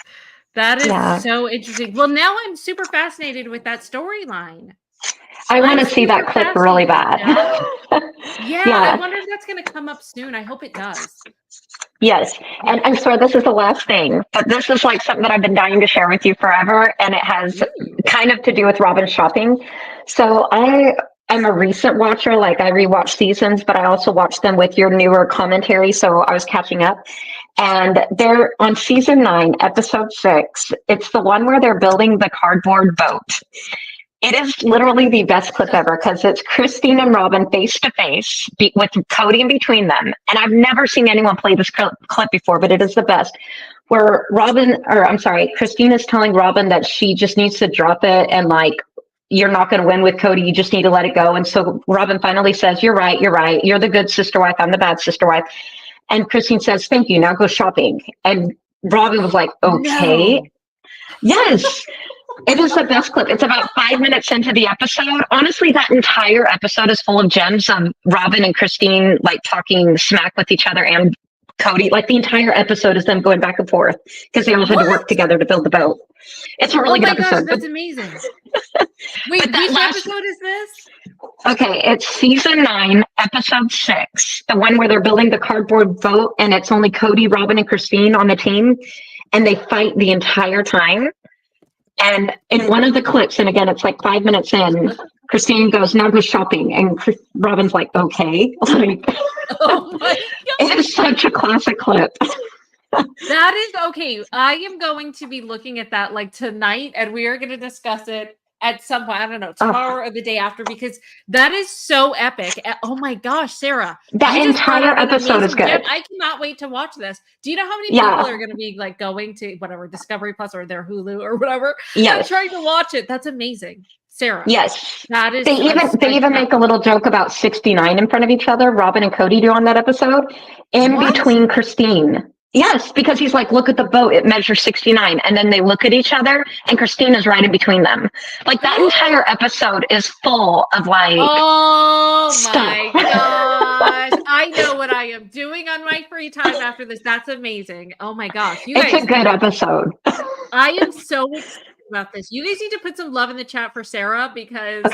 A: That is so interesting. Well, now I'm super fascinated with that storyline.
M: I want to see that clip really bad.
A: Yeah, I wonder if that's going to come up soon. I hope it does.
M: Yes. And I'm sorry, this is the last thing, but this is like something that I've been dying to share with you forever. And it has kind of to do with Robyn shopping. So I'm a recent watcher. Like, I rewatch seasons, but I also watch them with your newer commentary. So I was catching up. And they're on season 9, episode 6. It's the one where they're building the cardboard boat. It is literally the best clip ever, because it's Christine and Robyn face to face with Cody in between them. And I've never seen anyone play this clip before, but it is the best. Where Christine is telling Robyn that she just needs to drop it, and like, you're not going to win with Cody. You just need to let it go. And so Robyn finally says, you're right. You're the good sister wife. I'm the bad sister wife. And Christine says, thank you. Now go shopping. And Robyn was like, okay. No. Yes. It is the best clip. It's about 5 minutes into the episode. Honestly, that entire episode is full of gems of Robyn and Christine like talking smack with each other and Cody. Like, the entire episode is them going back and forth because they all had to work together to build the boat. It's a really good episode.
A: Oh my gosh, that's amazing. Wait, which episode is this?
M: Okay, it's season 9, episode 6, the one where they're building the cardboard boat, and it's only Cody, Robyn, and Christine on the team, and they fight the entire time. And in one of the clips, and again, it's like 5 minutes in, Christine goes, now go shopping, and Robyn's like, okay. Like,
A: oh my God.
M: It is such a classic clip.
A: That is okay. I am going to be looking at that like tonight, and we are going to discuss it at some point. I don't know, tomorrow or the day after, because that is so epic. Oh my gosh, Sarah.
M: That entire episode is good.
A: I cannot wait to watch this. Do you know how many people are going to be like going to whatever, Discovery Plus or their Hulu or whatever?
M: Yes.
A: And trying to watch it. That's amazing. Sarah.
M: Yes.
A: That is
M: they even make a little joke about 69 in front of each other. Robyn and Cody do on that episode between Christine. Yes, because he's like, look at the boat. It measures 69. And then they look at each other and Christine is right in between them. Like, that entire episode is full of like, stuff.
A: My gosh. I know what I am doing on my free time after this. That's amazing. Oh my gosh. You guys,
M: it's a good episode.
A: I am so excited about this. You guys need to put some love in the chat for Sarah, because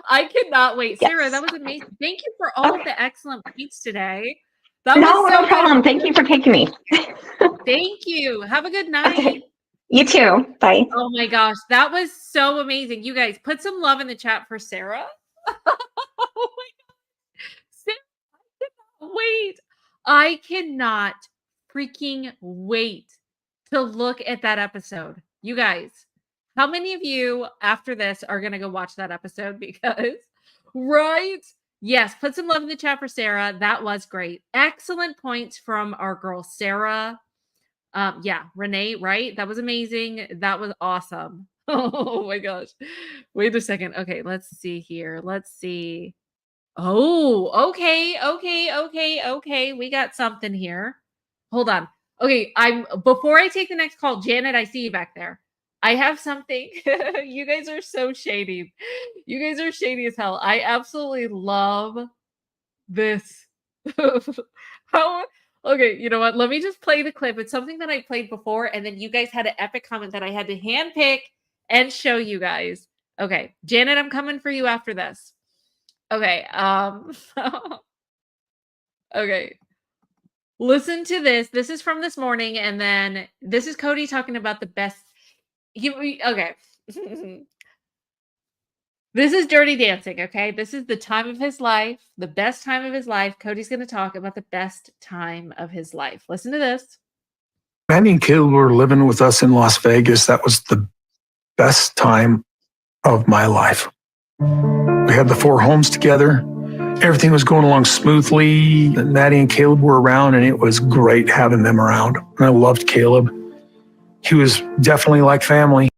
A: I cannot wait. Yes. Sarah, that was amazing. Thank you for all of the excellent points today. That
M: No,
A: was so
M: no problem. Thank you for taking me.
A: Thank you. Have a good night.
M: Okay. You too. Bye.
A: Oh my gosh, that was so amazing. You guys put some love in the chat for Sarah. Oh my God. Sarah, I cannot wait. I cannot freaking wait to look at that episode. You guys, how many of you after this are going to go watch that episode? Because, right? Yes, put some love in the chat for Sarah. That was great. Excellent points from our girl, Sarah. Yeah, Renee, right? That was amazing. That was awesome. Oh my gosh. Wait a second. Okay, let's see here. Let's see. Oh, okay. We got something here. Hold on. Okay, before I take the next call, Janet, I see you back there. I have something. You guys are so shady. You guys are shady as hell. I absolutely love this. How Okay, you know what? Let me just play the clip. It's something that I played before, and then you guys had an epic comment that I had to handpick and show you guys. Okay, Janet, I'm coming for you after this. Okay, okay. Listen to this. This is from this morning, and then this is Cody talking about the best. Okay. This is Dirty Dancing, okay? This is the time of his life, the best time of his life. Cody's going to talk about the best time of his life. Listen to this.
B: Mandy and Caleb were living with us in Las Vegas. That was the best time of my life. We had the 4 homes together. Everything was going along smoothly. Maddie and Caleb were around, and it was great having them around. And I loved Caleb. He was definitely like family.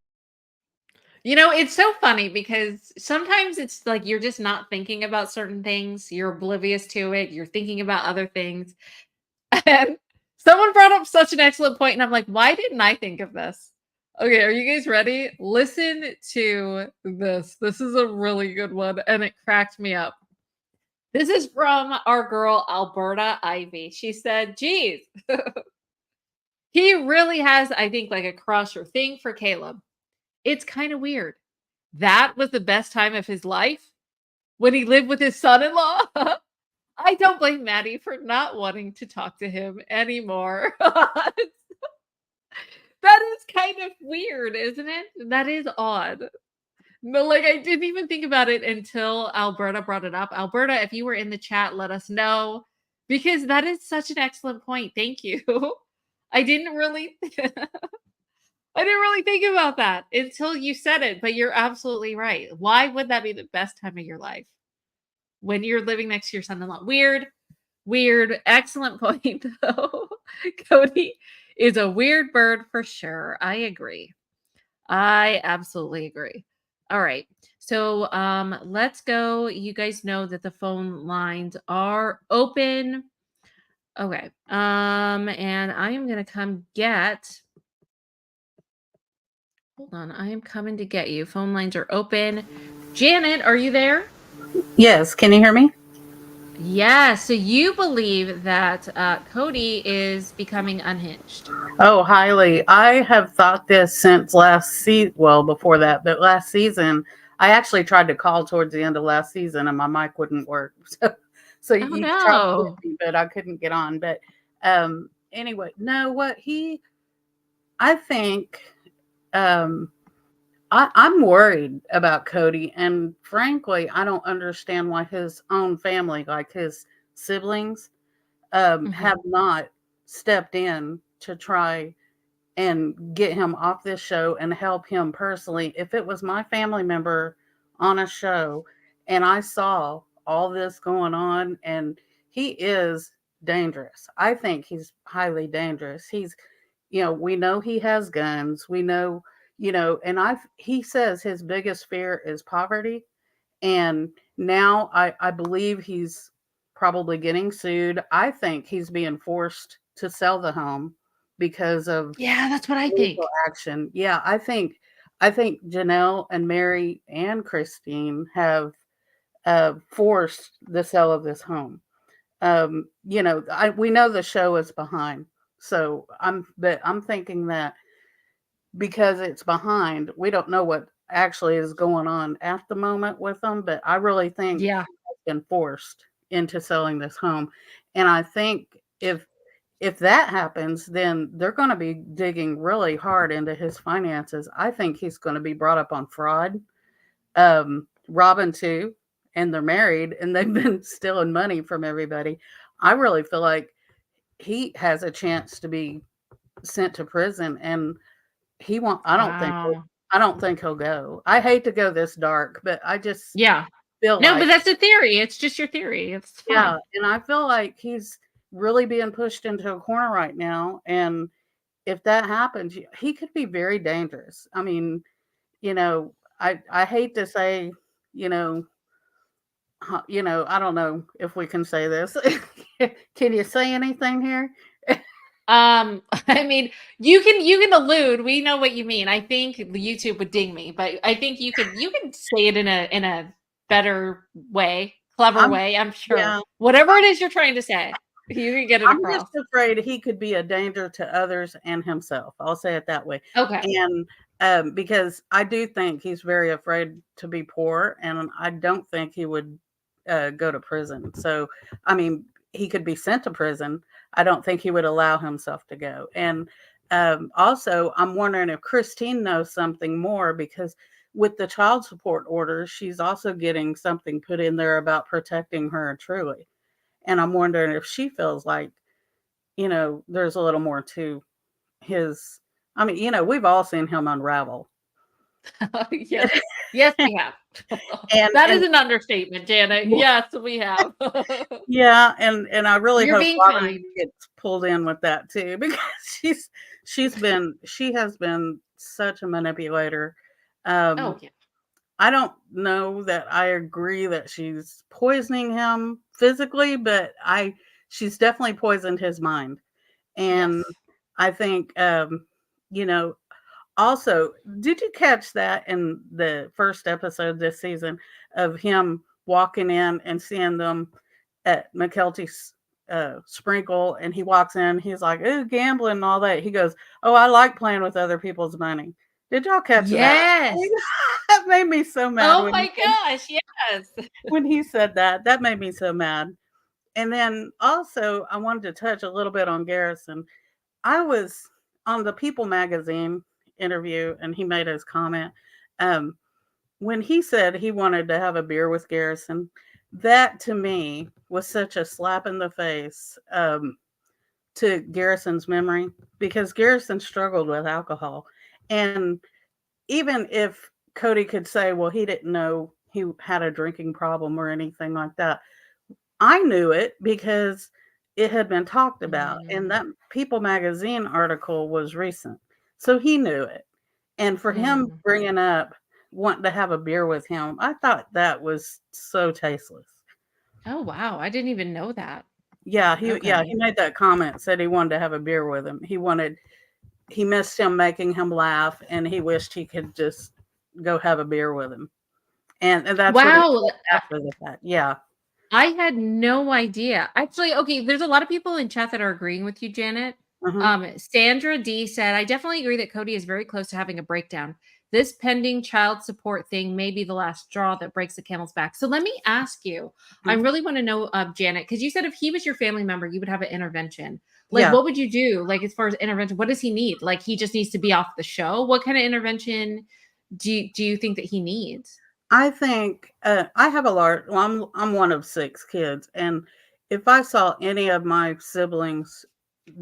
A: You know, it's so funny because sometimes it's like you're just not thinking about certain things. You're oblivious to it. You're thinking about other things. And someone brought up such an excellent point, and I'm like, why didn't I think of this? Okay, are you guys ready? Listen to this. This is a really good one, and it cracked me up. This is from our girl, Alberta Ivy. She said, geez, he really has, I think, like a crush or thing for Caleb. It's kind of weird. That was the best time of his life when he lived with his son-in-law. I don't blame Maddie for not wanting to talk to him anymore. That is kind of weird, isn't it? That is odd. No, like I didn't even think about it until Alberta brought it up. Alberta, if you were in the chat, let us know because that is such an excellent point. Thank you. I didn't really think about that until you said it, but you're absolutely right. Why would that be the best time of your life? When you're living next to your son-in-law. Weird, excellent point though. Cody is a weird bird for sure. I agree. I absolutely agree. All right. So let's go. You guys know that the phone lines are open. Okay. And I am gonna come get. Hold on, I am coming to get you. Phone lines are open. Janet, are you there?
N: Yes, can you hear me?
A: Yeah, so you believe that Cody is becoming unhinged.
N: Oh, highly. I have thought this since last season. Well, before that, but last season, I actually tried to call towards the end of last season and my mic wouldn't work. So
A: Oh
N: you tried to
A: no.
N: get me, but I couldn't get on. But anyway, no, I think I'm worried about Cody. And frankly, I don't understand why his own family, like his siblings, have not stepped in to try and get him off this show and help him personally. If it was my family member on a show and I saw all this going on, and he is dangerous. I think he's highly dangerous. We know he has guns. We know, and he says his biggest fear is poverty. And now I believe he's probably getting sued. I think he's being forced to sell the home because of
A: Yeah, that's what I think.
N: legal action. Yeah, I think Janelle and Meri and Christine have forced the sale of this home. We know the show is behind. So I'm thinking that because it's behind, we don't know what actually is going on at the moment with them, but I really think
A: Yeah.
N: he's been forced into selling this home. And I think if that happens, then they're going to be digging really hard into his finances. I think he's going to be brought up on fraud. Robyn too, and they're married and they've been stealing money from everybody. I really feel like he has a chance to be sent to prison, and he won't.
A: Wow.
N: I don't think he'll go. I hate to go this dark, but I just
A: Yeah.
N: feel
A: No,
N: like,
A: but that's a theory. It's just your theory. It's fine.
N: yeah, and I feel like he's really being pushed into a corner right now. And if that happens, he could be very dangerous. I mean, I hate to say, you know, I don't know if we can say this. Can you say anything here?
A: I mean, you can allude. We know what you mean. I think YouTube would ding me, but I think you can say it in a better way, clever
N: I'm
A: way. I'm sure.
N: Yeah.
A: Whatever it is you're trying to say, you can get it
N: I'm
A: across.
N: just afraid he could be a danger to others and himself. I'll say it that way.
A: Okay.
N: And because I do think he's very afraid to be poor, and I don't think he would go to prison. So, I mean, he could be sent to prison. I don't think he would allow himself to go. And also, I'm wondering if Christine knows something more, because with the child support order, she's also getting something put in there about protecting her truly. And I'm wondering if she feels like, there's a little more to his. I mean, we've all seen him unravel.
A: Yes. Yes, we have.
N: And
A: That is an understatement, Janet. Yes, we have.
N: Yeah, and I really
A: You're
N: hope
A: being
N: Robyn
A: kind.
N: gets pulled in with that too, because she has been such a manipulator.
A: Oh, yeah.
N: I don't know that I agree that she's poisoning him physically, but she's definitely poisoned his mind. And
A: Yes.
N: I think also, did you catch that in the first episode this season of him walking in and seeing them at McKelty's sprinkle, and he walks in, he's like, "Ooh, gambling and all that." He goes, "Oh, I like playing with other people's money." Did y'all catch that?
A: Yes.
N: That made me so mad
A: Oh my gosh, yes.
N: when he said that. That made me so mad. And then also, I wanted to touch a little bit on Garrison. I was on the People magazine interview, and he made his comment. Um, when he said he wanted to have a beer with Garrison, that to me was such a slap in the face to Garrison's memory, because Garrison struggled with alcohol. And even if Cody could say, well, he didn't know he had a drinking problem or anything like that, I knew it because it had been talked about. And that People magazine article was recent. So he knew it. And for him bringing up wanting to have a beer with him, I thought that was so tasteless.
A: Oh wow, I didn't even know that.
N: Yeah, he
A: Okay.
N: made that comment, said he wanted to have a beer with him. He missed him making him laugh, and he wished he could just go have a beer with him. And that's what he
A: Wow.
N: said after the fact. Yeah.
A: I had no idea. Actually, okay, there's a lot of people in chat that are agreeing with you, Janet. Sandra D said, I definitely agree that Cody is very close to having a breakdown. This pending child support thing may be the last straw that breaks the camel's back. So let me ask you, I really want to know, Janet, because you said if he was your family member, you would have an intervention. Like,
N: Yeah.
A: what would you do? Like, as far as intervention, what does he need? Like, he just needs to be off the show. What kind of intervention do you think that he needs?
N: I think I have a large. Well, I'm one of 6 kids, and if I saw any of my siblings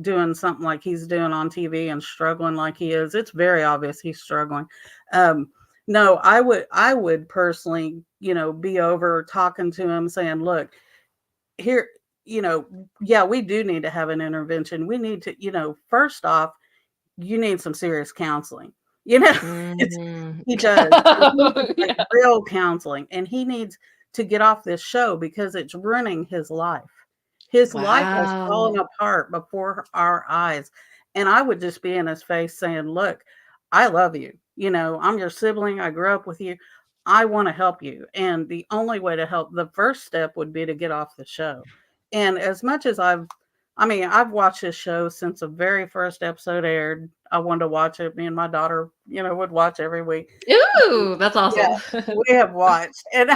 N: doing something like he's doing on TV and struggling like he is, it's very obvious he's struggling. No, I would personally, be over talking to him, saying, "Look, here, yeah, we do need to have an intervention. We need to, first off, you need some serious counseling." He does. He needs, like, real counseling, and he needs to get off this show because it's ruining his life. His life is falling
A: Wow.
N: apart before our eyes. And I would just be in his face saying, "Look, I love you. I'm your sibling. I grew up with you. I want to help you. And the only way to help, the first step would be to get off the show." And as much as I've watched this show since the very first episode aired. I wanted to watch it. Me and my daughter, would watch every week.
A: Ooh, that's awesome.
N: Yeah, we have watched. And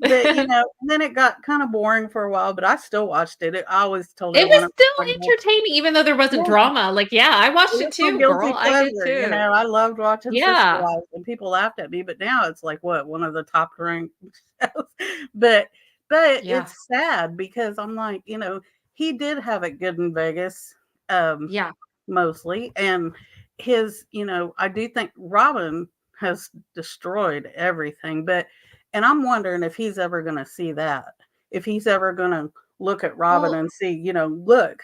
N: But and then it got kind of boring for a while, but I still watched it. I always told
A: It
N: everyone
A: was still entertaining, even though there wasn't
N: yeah.
A: drama. Like, yeah, I watched
N: It
A: it
N: was my
A: too,
N: guilty
A: girl. I did
N: pleasure,
A: too.
N: I loved watching
A: Yeah.
N: Sisterwives, and people laughed at me, but now it's like what one of the top ranked shows. But
A: Yeah.
N: it's sad because I'm like, he did have it good in Vegas,
A: Yeah.
N: mostly, and his, I do think Robyn has destroyed everything, and I'm wondering if he's ever going to see that, if he's ever going to look at Robyn
A: Well,
N: and see, look,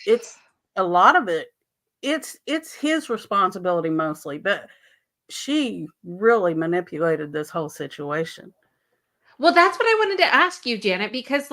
N: it's a lot of it. It's his responsibility mostly, but she really manipulated this whole situation.
A: well, that's what I wanted to ask you, Janet, because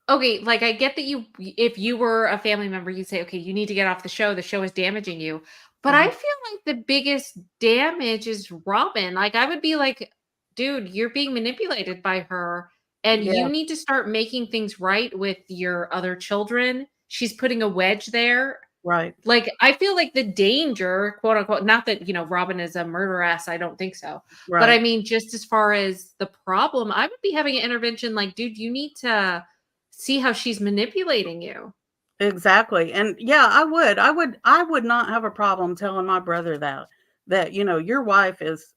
A: okay, like I get that if you were a family member, you'd say, okay, you need to get off the show. The show is damaging you. But I
N: Mhm.
A: feel like the biggest damage is Robyn. Like I would be like, dude, you're being manipulated by her and you
N: Yeah,
A: need to start making things right with your other children. She's putting a wedge there.
N: right,
A: Like, I feel like the danger, quote unquote, not that, Robyn is a murderess. I don't think so. But I
N: right.
A: mean, just as far as the problem, I would be having an intervention like, dude, you need to see how she's manipulating you.
N: Exactly. And yeah, I would not have a problem telling my brother that your wife is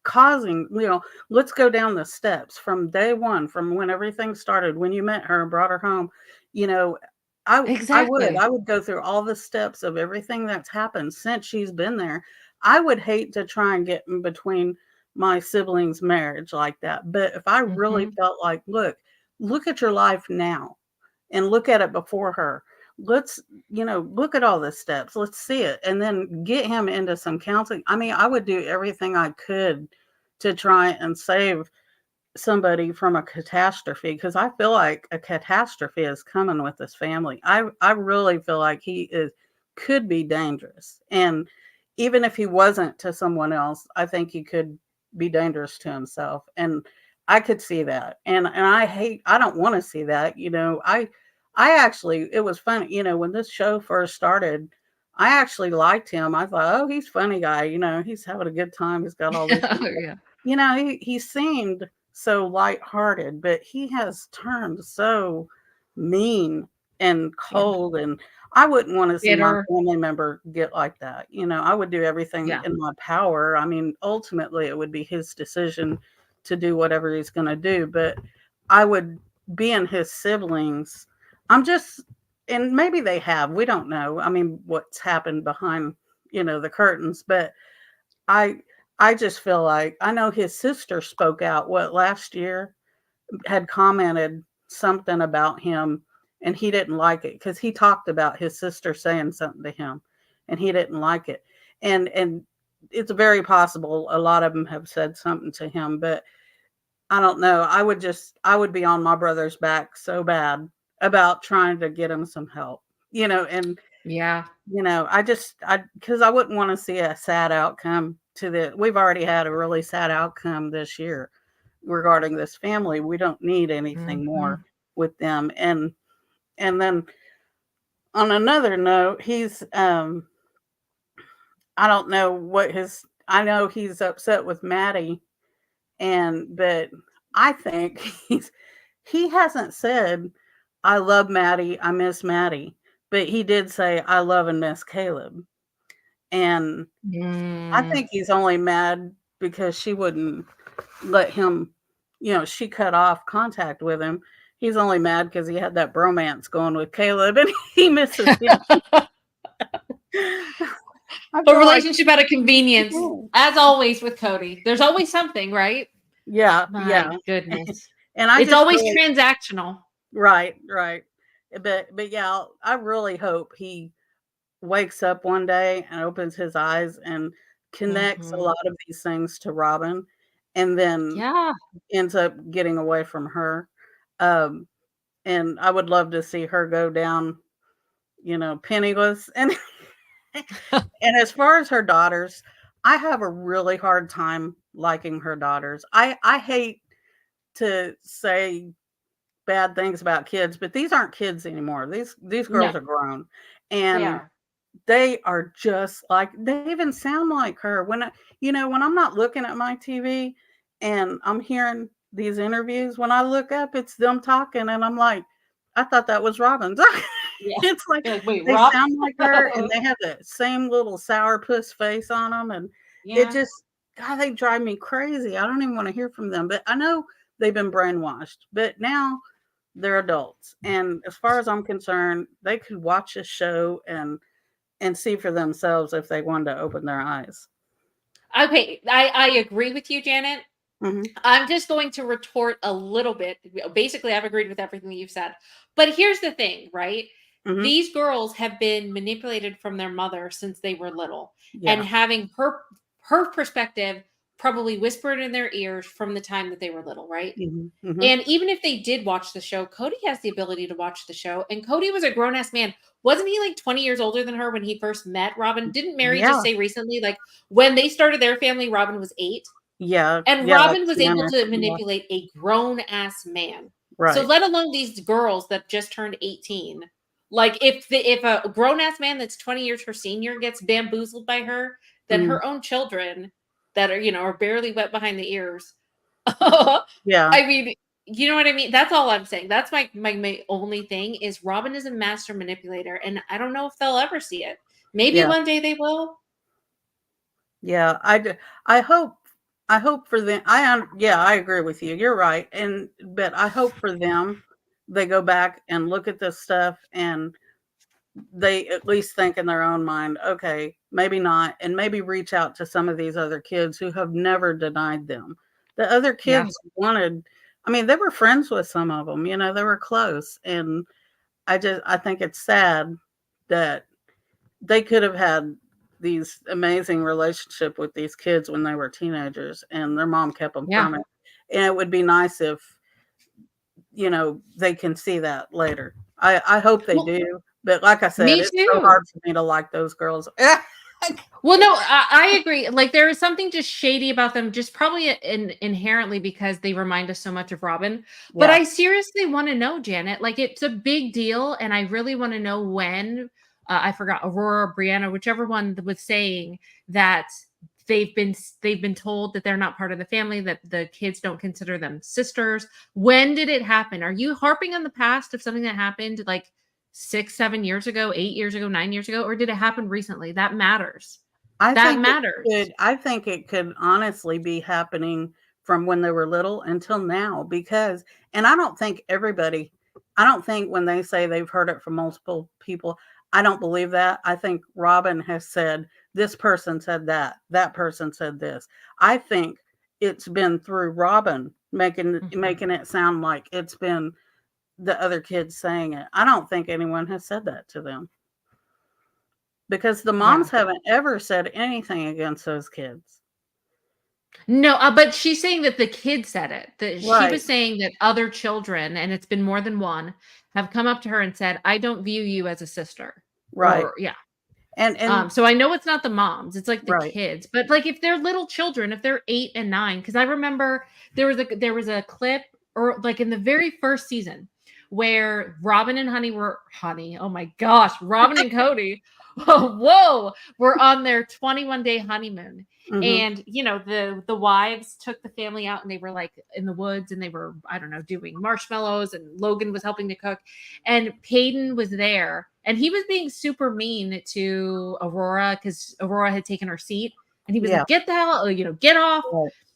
N: causing, let's go down the steps from day one, from when everything started, when you met her and brought her home. You know,
A: Exactly.
N: I would go through all the steps of everything that's happened since she's been there. I would hate to try and get in between my siblings' marriage like that. But if I really
A: Mhm.
N: felt like, look at your life now and look at it before her. Let's, look at all the steps. Let's see it. And then get him into some counseling. I mean, I would do everything I could to try and save somebody from a catastrophe because I feel like a catastrophe is coming with this family. I really feel like he is could be dangerous. And even if he wasn't to someone else, I think he could be dangerous to himself. And I could see that. And I don't want to see that. I actually it was funny, when this show first started, I actually liked him. I thought, oh, he's a funny guy, he's having a good time. He's got all these
A: Oh,
N: people.
A: yeah.
N: He seemed so lighthearted, but he has turned so mean and
A: Yeah.
N: cold. And I wouldn't want to see my
A: Bitter.
N: family member get like that. I would do everything
A: Yeah.
N: in my power. I mean, ultimately, it would be his decision to do whatever he's going to do, but I would be in his siblings. I'm just, and maybe they have, we don't know. I mean, what's happened behind, the curtains, but I I just feel like I know his sister spoke out last year had commented something about him and he didn't like it because he talked about his sister saying something to him and he didn't like it. And it's very possible a lot of them have said something to him, but I don't know. I would be on my brother's back so bad about trying to get him some help. And
A: Yeah.
N: because I wouldn't want to see a sad outcome to we've already had a really sad outcome this year regarding this family. We don't need anything more
A: Mhm.
N: with them. And then on another note, I don't know I know he's upset with Maddie but I think he hasn't said, I love Maddie, I miss Maddie, but he did say, I love and miss Caleb. And I
A: Mm.
N: think he's only mad because she wouldn't let him, she cut off contact with him. He's only mad because he had that bromance going with Caleb and he misses him. I
A: A
N: feel like,
A: relationship out of convenience, as always with Cody. There's always something, right?
N: yeah,
A: My
N: yeah.
A: goodness.
N: And I
A: It's
N: just
A: always
N: really,
A: transactional.
N: right, right. But yeah, I really hope he wakes up one day and opens his eyes and connects a
A: Mhm.
N: lot of these things to Robyn and then
A: Yeah.
N: ends up getting away from her. Um, and I would love to see her go down, penniless. And as far as her daughters, I have a really hard time liking her daughters. I hate to say bad things about kids, but these aren't kids anymore. These
A: No,
N: girls are grown.
A: they
N: And
A: are.
N: they are just like they even sound like her. When I'm not looking at my TV and I'm hearing these interviews. When I look up, it's them talking, and I'm like, I thought that was Robyn.
A: Yeah.
N: It's like
A: You're like, wait,
N: they
A: Rob?
N: sound like her, and they have that same little sourpuss face on them, and it
A: Yeah.
N: just, God, they drive me crazy. I don't even want to hear from them. But I know they've been brainwashed, but now they're adults, and as far as I'm concerned, they could watch a show and see for themselves if they wanted to open their eyes.
A: Okay, I agree with you, Janet.
N: Hmm.
A: I'm just going to retort a little bit. Basically, I've agreed with everything that you've said. But here's the thing, right?
N: Hmm.
A: These girls have been manipulated from their mother since they were little. And
N: Yeah.
A: having her perspective probably whispered in their ears from the time that they were little, right?
N: Hmm. Hmm.
A: And even if they did watch the show, Cody has the ability to watch the show. And Cody was a grown ass man. Wasn't he like 20 years older than her when he first met Robyn? Didn't Meri
N: Yeah.
A: just say recently, like when they started their family, Robyn was 8?
N: Yeah.
A: And
N: Yeah.
A: Robyn was able
N: Janet.
A: to
N: Yeah.
A: manipulate a grown ass man. So
N: Right.
A: let alone these girls that just turned 18. Like if a grown ass man that's 20 years her senior gets bamboozled by her, then
N: Mhm.
A: her own children that are, are barely wet behind the ears.
N: Yeah.
A: I mean, you know what I mean? That's all I'm saying. That's my only thing is Robyn is a master manipulator, and I don't know if they'll ever see it. Maybe
N: Yeah.
A: one day they will.
N: Yeah. I hope for them. Yeah, I agree with you. You're right. But I hope for them they go back and look at this stuff and they at least think in their own mind, okay, maybe not, and maybe reach out to some of these other kids who have never denied them. The other
A: Yeah.
N: kids wanted, I mean, they were friends with some of them, they were close. And I think it's sad that they could have had these amazing relationship with these kids when they were teenagers and their mom kept them
A: Yeah.
N: from it. And it would be nice if, they can see that later. I hope they
A: Well,
N: do. But like I said,
A: me
N: it's so
A: too.
N: hard for me to like those girls.
A: Well, no, I agree. Like there is something just shady about them, just probably inherently because they remind us so much of Robyn. But
N: Yeah.
A: I seriously want to know, Janet. Like it's a big deal, and I really want to know when. I forgot Aurora, Brianna, whichever one was saying that they've been told that they're not part of the family, that the kids don't consider them sisters. When did it happen? Are you harping on the past of something that happened like 6, 7 years ago, 8 years ago, 9 years ago, or did it happen recently? That matters. That matters.
N: I think it could honestly be happening from when they were little until now because, and I don't think when they say they've heard it from multiple people, I don't believe that. I think Robyn has said, this person said that person said this. I think it's been through Robyn making it sound like it's been the other kids saying it. I don't think anyone has said that to them. Because the moms haven't ever said anything against those kids.
A: No, but she's saying that the kid said it. That she
N: Right.
A: was saying that other children, and it's been more than one, have come up to her and said, "I don't view you as a sister."
N: Right.
A: Or yeah.
N: And
A: So I know it's not the moms, it's like the
N: Right.
A: kids. But like if they're little children, if they're 8 and 9, because I remember there was a clip or like in the very first season where Robyn and oh my gosh, Robyn and Cody, whoa, were on their 21-day honeymoon.
N: Mhm.
A: And the wives took the family out and they were like in the woods and they were, I don't know, doing marshmallows and Logan was helping to cook. And Peyton was there and he was being super mean to Aurora because Aurora had taken her seat. And he was
N: Yeah.
A: like, get the hell, get off.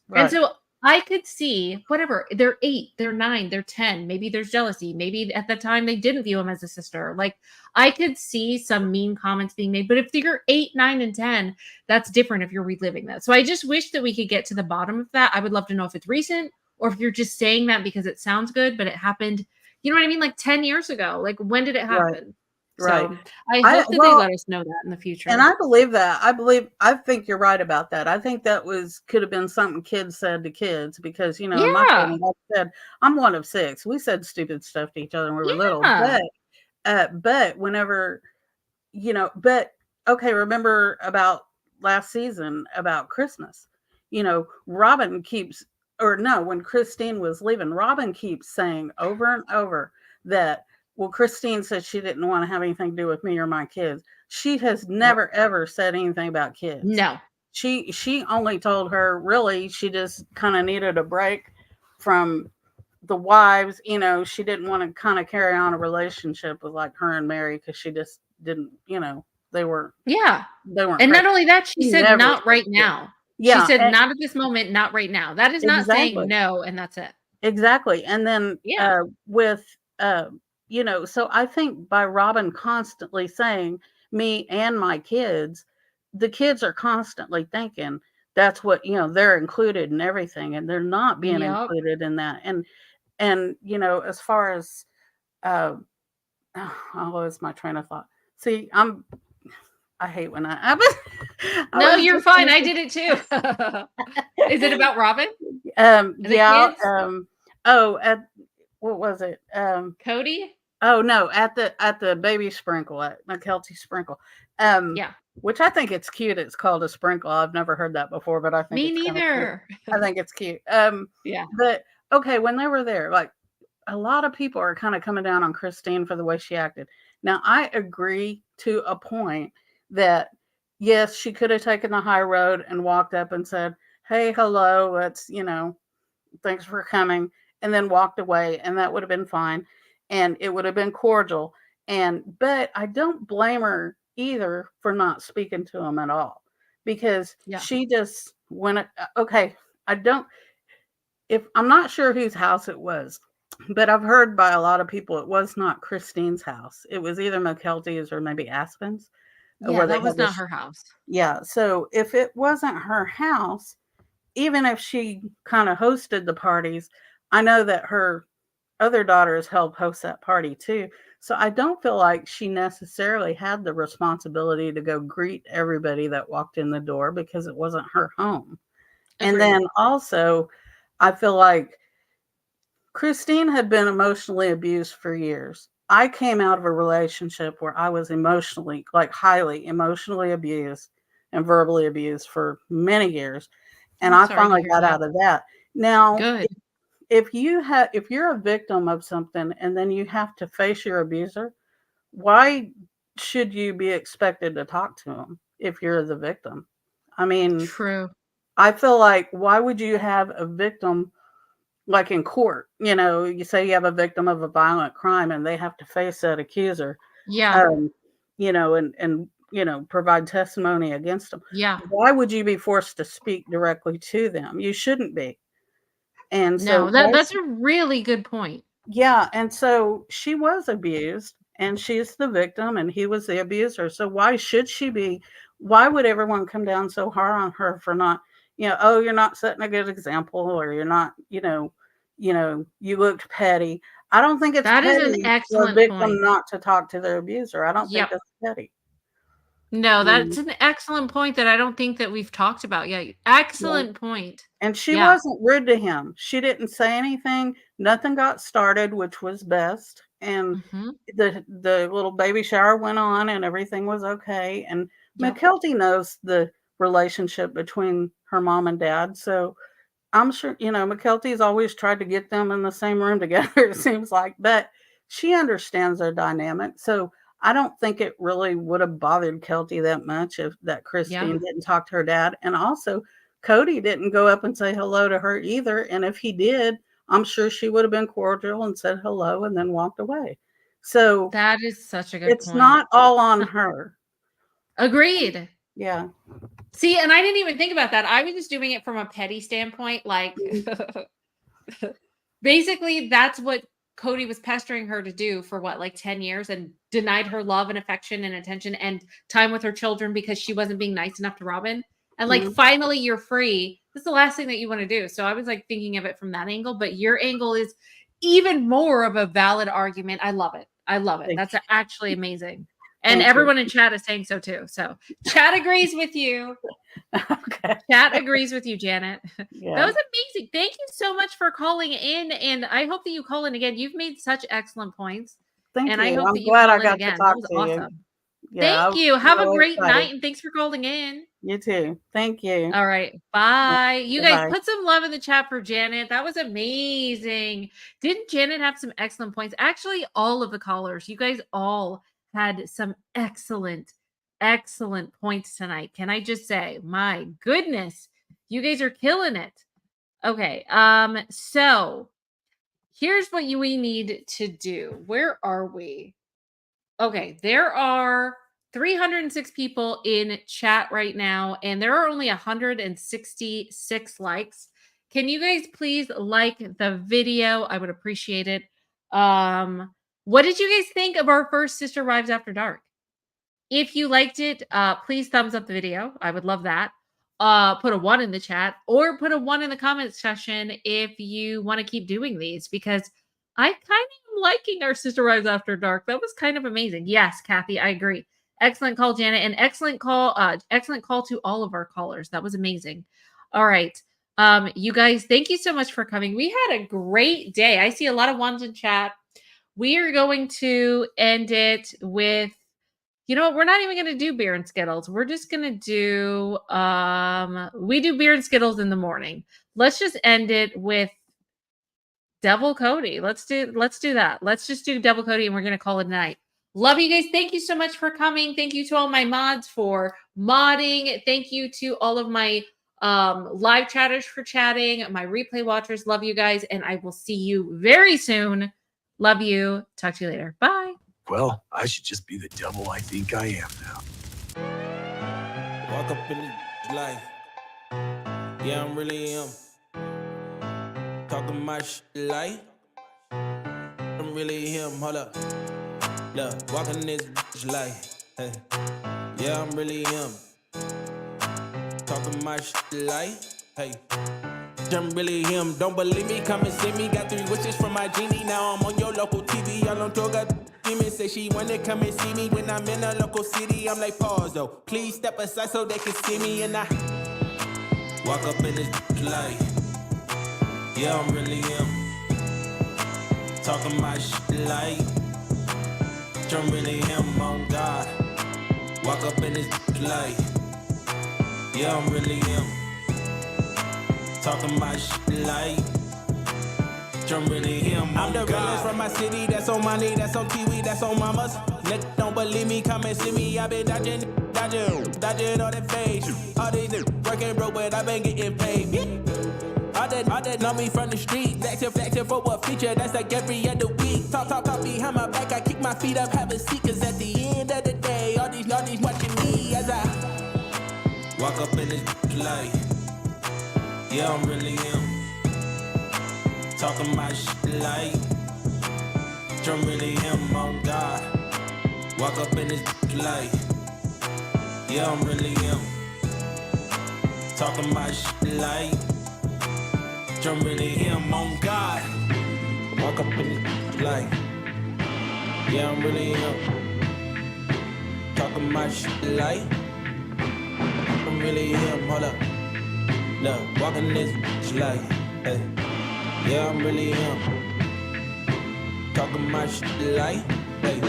N: Right.
A: And so I could see whatever, they're 8, they're 9, they're 10. Maybe there's jealousy. Maybe at the time they didn't view him as a sister. Like I could see some mean comments being made. But if you're 8, 9, and 10, that's different if you're reliving that. So I just wish that we could get to the bottom of that. I would love to know if it's recent or if you're just saying that because it sounds good, but it happened, you know what I mean? Like 10 years ago. Like when did it happen?
N: Right.
A: So I hope that they let us know that in the future.
N: And I believe that. I think you're right about that. I think that could have been something kids said to kids because, in my family, like I said, I'm one of 6. We said stupid stuff to each other when we were little. But whenever, okay, remember about last season about Christmas, Robyn keeps, or no, when Christine was leaving, Robyn keeps saying over and over that, well, Christine said she didn't want to have anything to do with me or my kids. She has never, ever said anything about kids.
A: No.
N: she only told her really she just kind of needed a break from the wives. You know, she didn't want to kind of carry on a relationship with like her and Meri because she just didn't. You know, they weren't
A: Yeah. And
N: great.
A: not only that, she said
N: Never
A: not right
N: said, yeah.
A: now. She
N: Yeah,
A: said
N: and
A: not at this moment, not right now. That is not saying
N: exactly.
A: no, and that's it.
N: Exactly. And then
A: Yeah.
N: with you know, so I think by Robyn constantly saying me and my kids, the kids are constantly thinking that's what, you know, they're included in everything and they're not being
A: Yep.
N: included in that. And you know, as far as uh I lost my train of thought. See, I hate when I
A: No,
N: was
A: you're
N: just
A: fine.
N: gonna
A: I did it too. Is it about Robyn? The
N: yeah,
A: kids?
N: oh, at what was it?
A: Cody?
N: Oh no, at the baby sprinkle at McKelty sprinkle.
A: Yeah.
N: Which I think it's cute. It's called a sprinkle. I've never heard that before, but I think
A: Me
N: it's kind of cute.
A: neither.
N: I think it's cute.
A: Yeah.
N: But okay, when they were there, like a lot of people are kind of coming down on Christine for the way she acted. Now, I agree to a point that yes, she could have taken the high road and walked up and said, "Hey, hello, let's, you know, thanks for coming," and then walked away, and that would have been fine, and it would have been cordial. But I don't blame her either for not speaking to him at all because
A: Yeah.
N: she just went. Okay, I don't. If I'm not sure whose house it was, but I've heard by a lot of people it was not Christine's house. It was either McKelty's or maybe Aspen's,
A: Yeah,
N: where they
A: that was
N: had
A: not
N: this.
A: her house.
N: Yeah, so if it wasn't her house, even if she kind of hosted the parties, I know that her other daughters helped host that party too. So I don't feel like she necessarily had the responsibility to go greet everybody that walked in the door because it wasn't her home. And
A: Agreed.
N: then also, I feel like Christine had been emotionally abused for years. I came out of a relationship where I was emotionally, like highly emotionally abused and verbally abused for many years. And
A: I'm
N: I
A: sorry to
N: finally
A: hear
N: got
A: that.
N: out of that. Now,
A: Good.
N: if you're a victim of something and then you have to face your abuser, why should you be expected to talk to him if you're the victim? I mean,
A: True.
N: I feel like why would you have a victim like in court? You know, you say you have a victim of a violent crime and they have to face that accuser,
A: Yeah.
N: um, you know, and you know, provide testimony against them.
A: Yeah.
N: Why would you be forced to speak directly to them? You shouldn't be. And
A: No,
N: so
A: that's a really good point.
N: yeah, and so she was abused and she's the victim and he was the abuser. So why should she be? Why would everyone come down so hard on her for not, you know, oh, you're not setting a good example or you're not, you looked petty. I don't think it's
A: That is an
N: petty for a
A: excellent
N: victim
A: point.
N: not to talk to their abuser. I don't think
A: Yep.
N: that's petty.
A: No,
N: Mm,
A: that's an excellent point that I don't think that we've talked about yet.
N: yeah.
A: Excellent point.
N: And she
A: Yeah.
N: wasn't rude to him. She didn't say anything. Nothing got started, which was best. And
A: Mhm.
N: the little baby shower went on and everything was okay. And
A: Yep.
N: McKelty knows the relationship between her mom and dad. So I'm sure, you know, McKelty's always tried to get them in the same room together, it seems like, but she understands their dynamic. So I don't think it really would have bothered Kelty that much if that
A: Yeah.
N: Christine didn't talk to her dad. And also, Cody didn't go up and say hello to her either. And if he did, I'm sure she would have been cordial and said hello and then walked away. So
A: That is such a good
N: it's
A: point.
N: not all on her.
A: Agreed.
N: Yeah.
A: See, and I didn't even think about that. I was just doing it from a petty standpoint. Like, basically, that's what Cody was pestering her to do for what, like 10 years and denied her love and affection and attention and time with her children because she wasn't being nice enough to Robyn. And like,
N: Mhm.
A: finally, you're free. This is the last thing that you want to do. So I was like thinking of it from that angle, but your angle is even more of a valid argument. I love it. I love it.
N: Thank
A: That's
N: you.
A: actually amazing. And
N: Thank you.
A: everyone in chat is saying so too. So chat agrees with you.
N: Okay.
A: Chat agrees with you, Janet. That
N: Yeah.
A: was amazing. Thank you so much for calling in. And I hope that you call in again. You've made such excellent points.
N: Thank
A: And I
N: you.
A: hope
N: I'm
A: that you
N: glad
A: call
N: I
A: in
N: got to
A: again. That
N: talk
A: was
N: to you.
A: awesome.
N: Yeah,
A: Thank you.
N: I'm
A: Have a
N: really
A: great
N: excited.
A: night and thanks for calling in.
N: You too. Thank you.
A: All right. Bye. You guys
N: Bye-bye.
A: put some love in the chat for Janet. That was amazing. Didn't Janet have some excellent points? Actually, all of the callers, you guys all had some excellent, excellent points tonight. Can I just say, my goodness, you guys are killing it. Okay, so here's what we need to do. Where are we? Okay, there are 306 people in chat right now, and there are only 166 likes. Can you guys please like the video? I would appreciate it. What did you guys think of our first Sisterwives After Dark? If you liked it, please thumbs up the video. I would love that. Put a 1 in the chat or put a 1 in the comment section if you want to keep doing these, because I kind of am liking our Sisterwives After Dark. That was kind of amazing. Yes, Kathy, I agree. Excellent call, Janet, and excellent call to all of our callers. That was amazing. All right. You guys, thank you so much for coming. We had a great day. I see a lot of ones in chat. We are going to end it with, you know what? We're not even going to do beer and Skittles. We're just going to do, we do beer and Skittles in the morning. Let's just end it with Devil Cody. Let's do that. Let's just do Devil Cody and we're going to call it a night. Love you guys. Thank you so much for coming. Thank you to all my mods for modding. Thank you to all of my live chatters for chatting, my replay watchers. Love you guys. And I will see you very soon. Love you. Talk to you later. Bye.
B: Well, I should just be the devil I think I am now.
O: Walk up in the life. Yeah, I'm really him. Talking my shit like I'm really him. Hold up. Look, walking this bitch like, hey. Yeah, I'm really him. Talking my shit like, hey. I'm really him. Don't believe me? Come and see me. Got 3 wishes from my genie. Now I'm on your local TV. Y'all on tour. Got demons. Say she wanna come and see me when I'm in a local city. I'm like, pause though. Please step aside so they can see me. And I walk up in this light. Yeah, I'm really him. Talking my shit like I'm really him. On God. Walk up in this light. Yeah, I'm really him. Talking my shit like I'm really him. I'm the realest from my city. That's on my knee. That's on TV. That's on mamas. Nigga, don't believe me? Come and see me. I been dodging all that face. All these niggas working broke, but I been getting paid. All that know me from the street. Flexing for what feature? That's like every other week. Talk behind my back. I kick my feet up, have a seat. Cause at the end of the day, all these watching me as I walk up in this light. Yeah, I'm really him. Talking my shit like I'm really him. On God. Walk up in this light. Yeah, I'm really him. Talking my shit like I'm really him. On God. Walk up in this light. Yeah, I'm really him. Talking my shit like I'm really him. Hold up. Look, walking this bitch like, hey. Yeah, I'm really him. Talking my shit like, hey.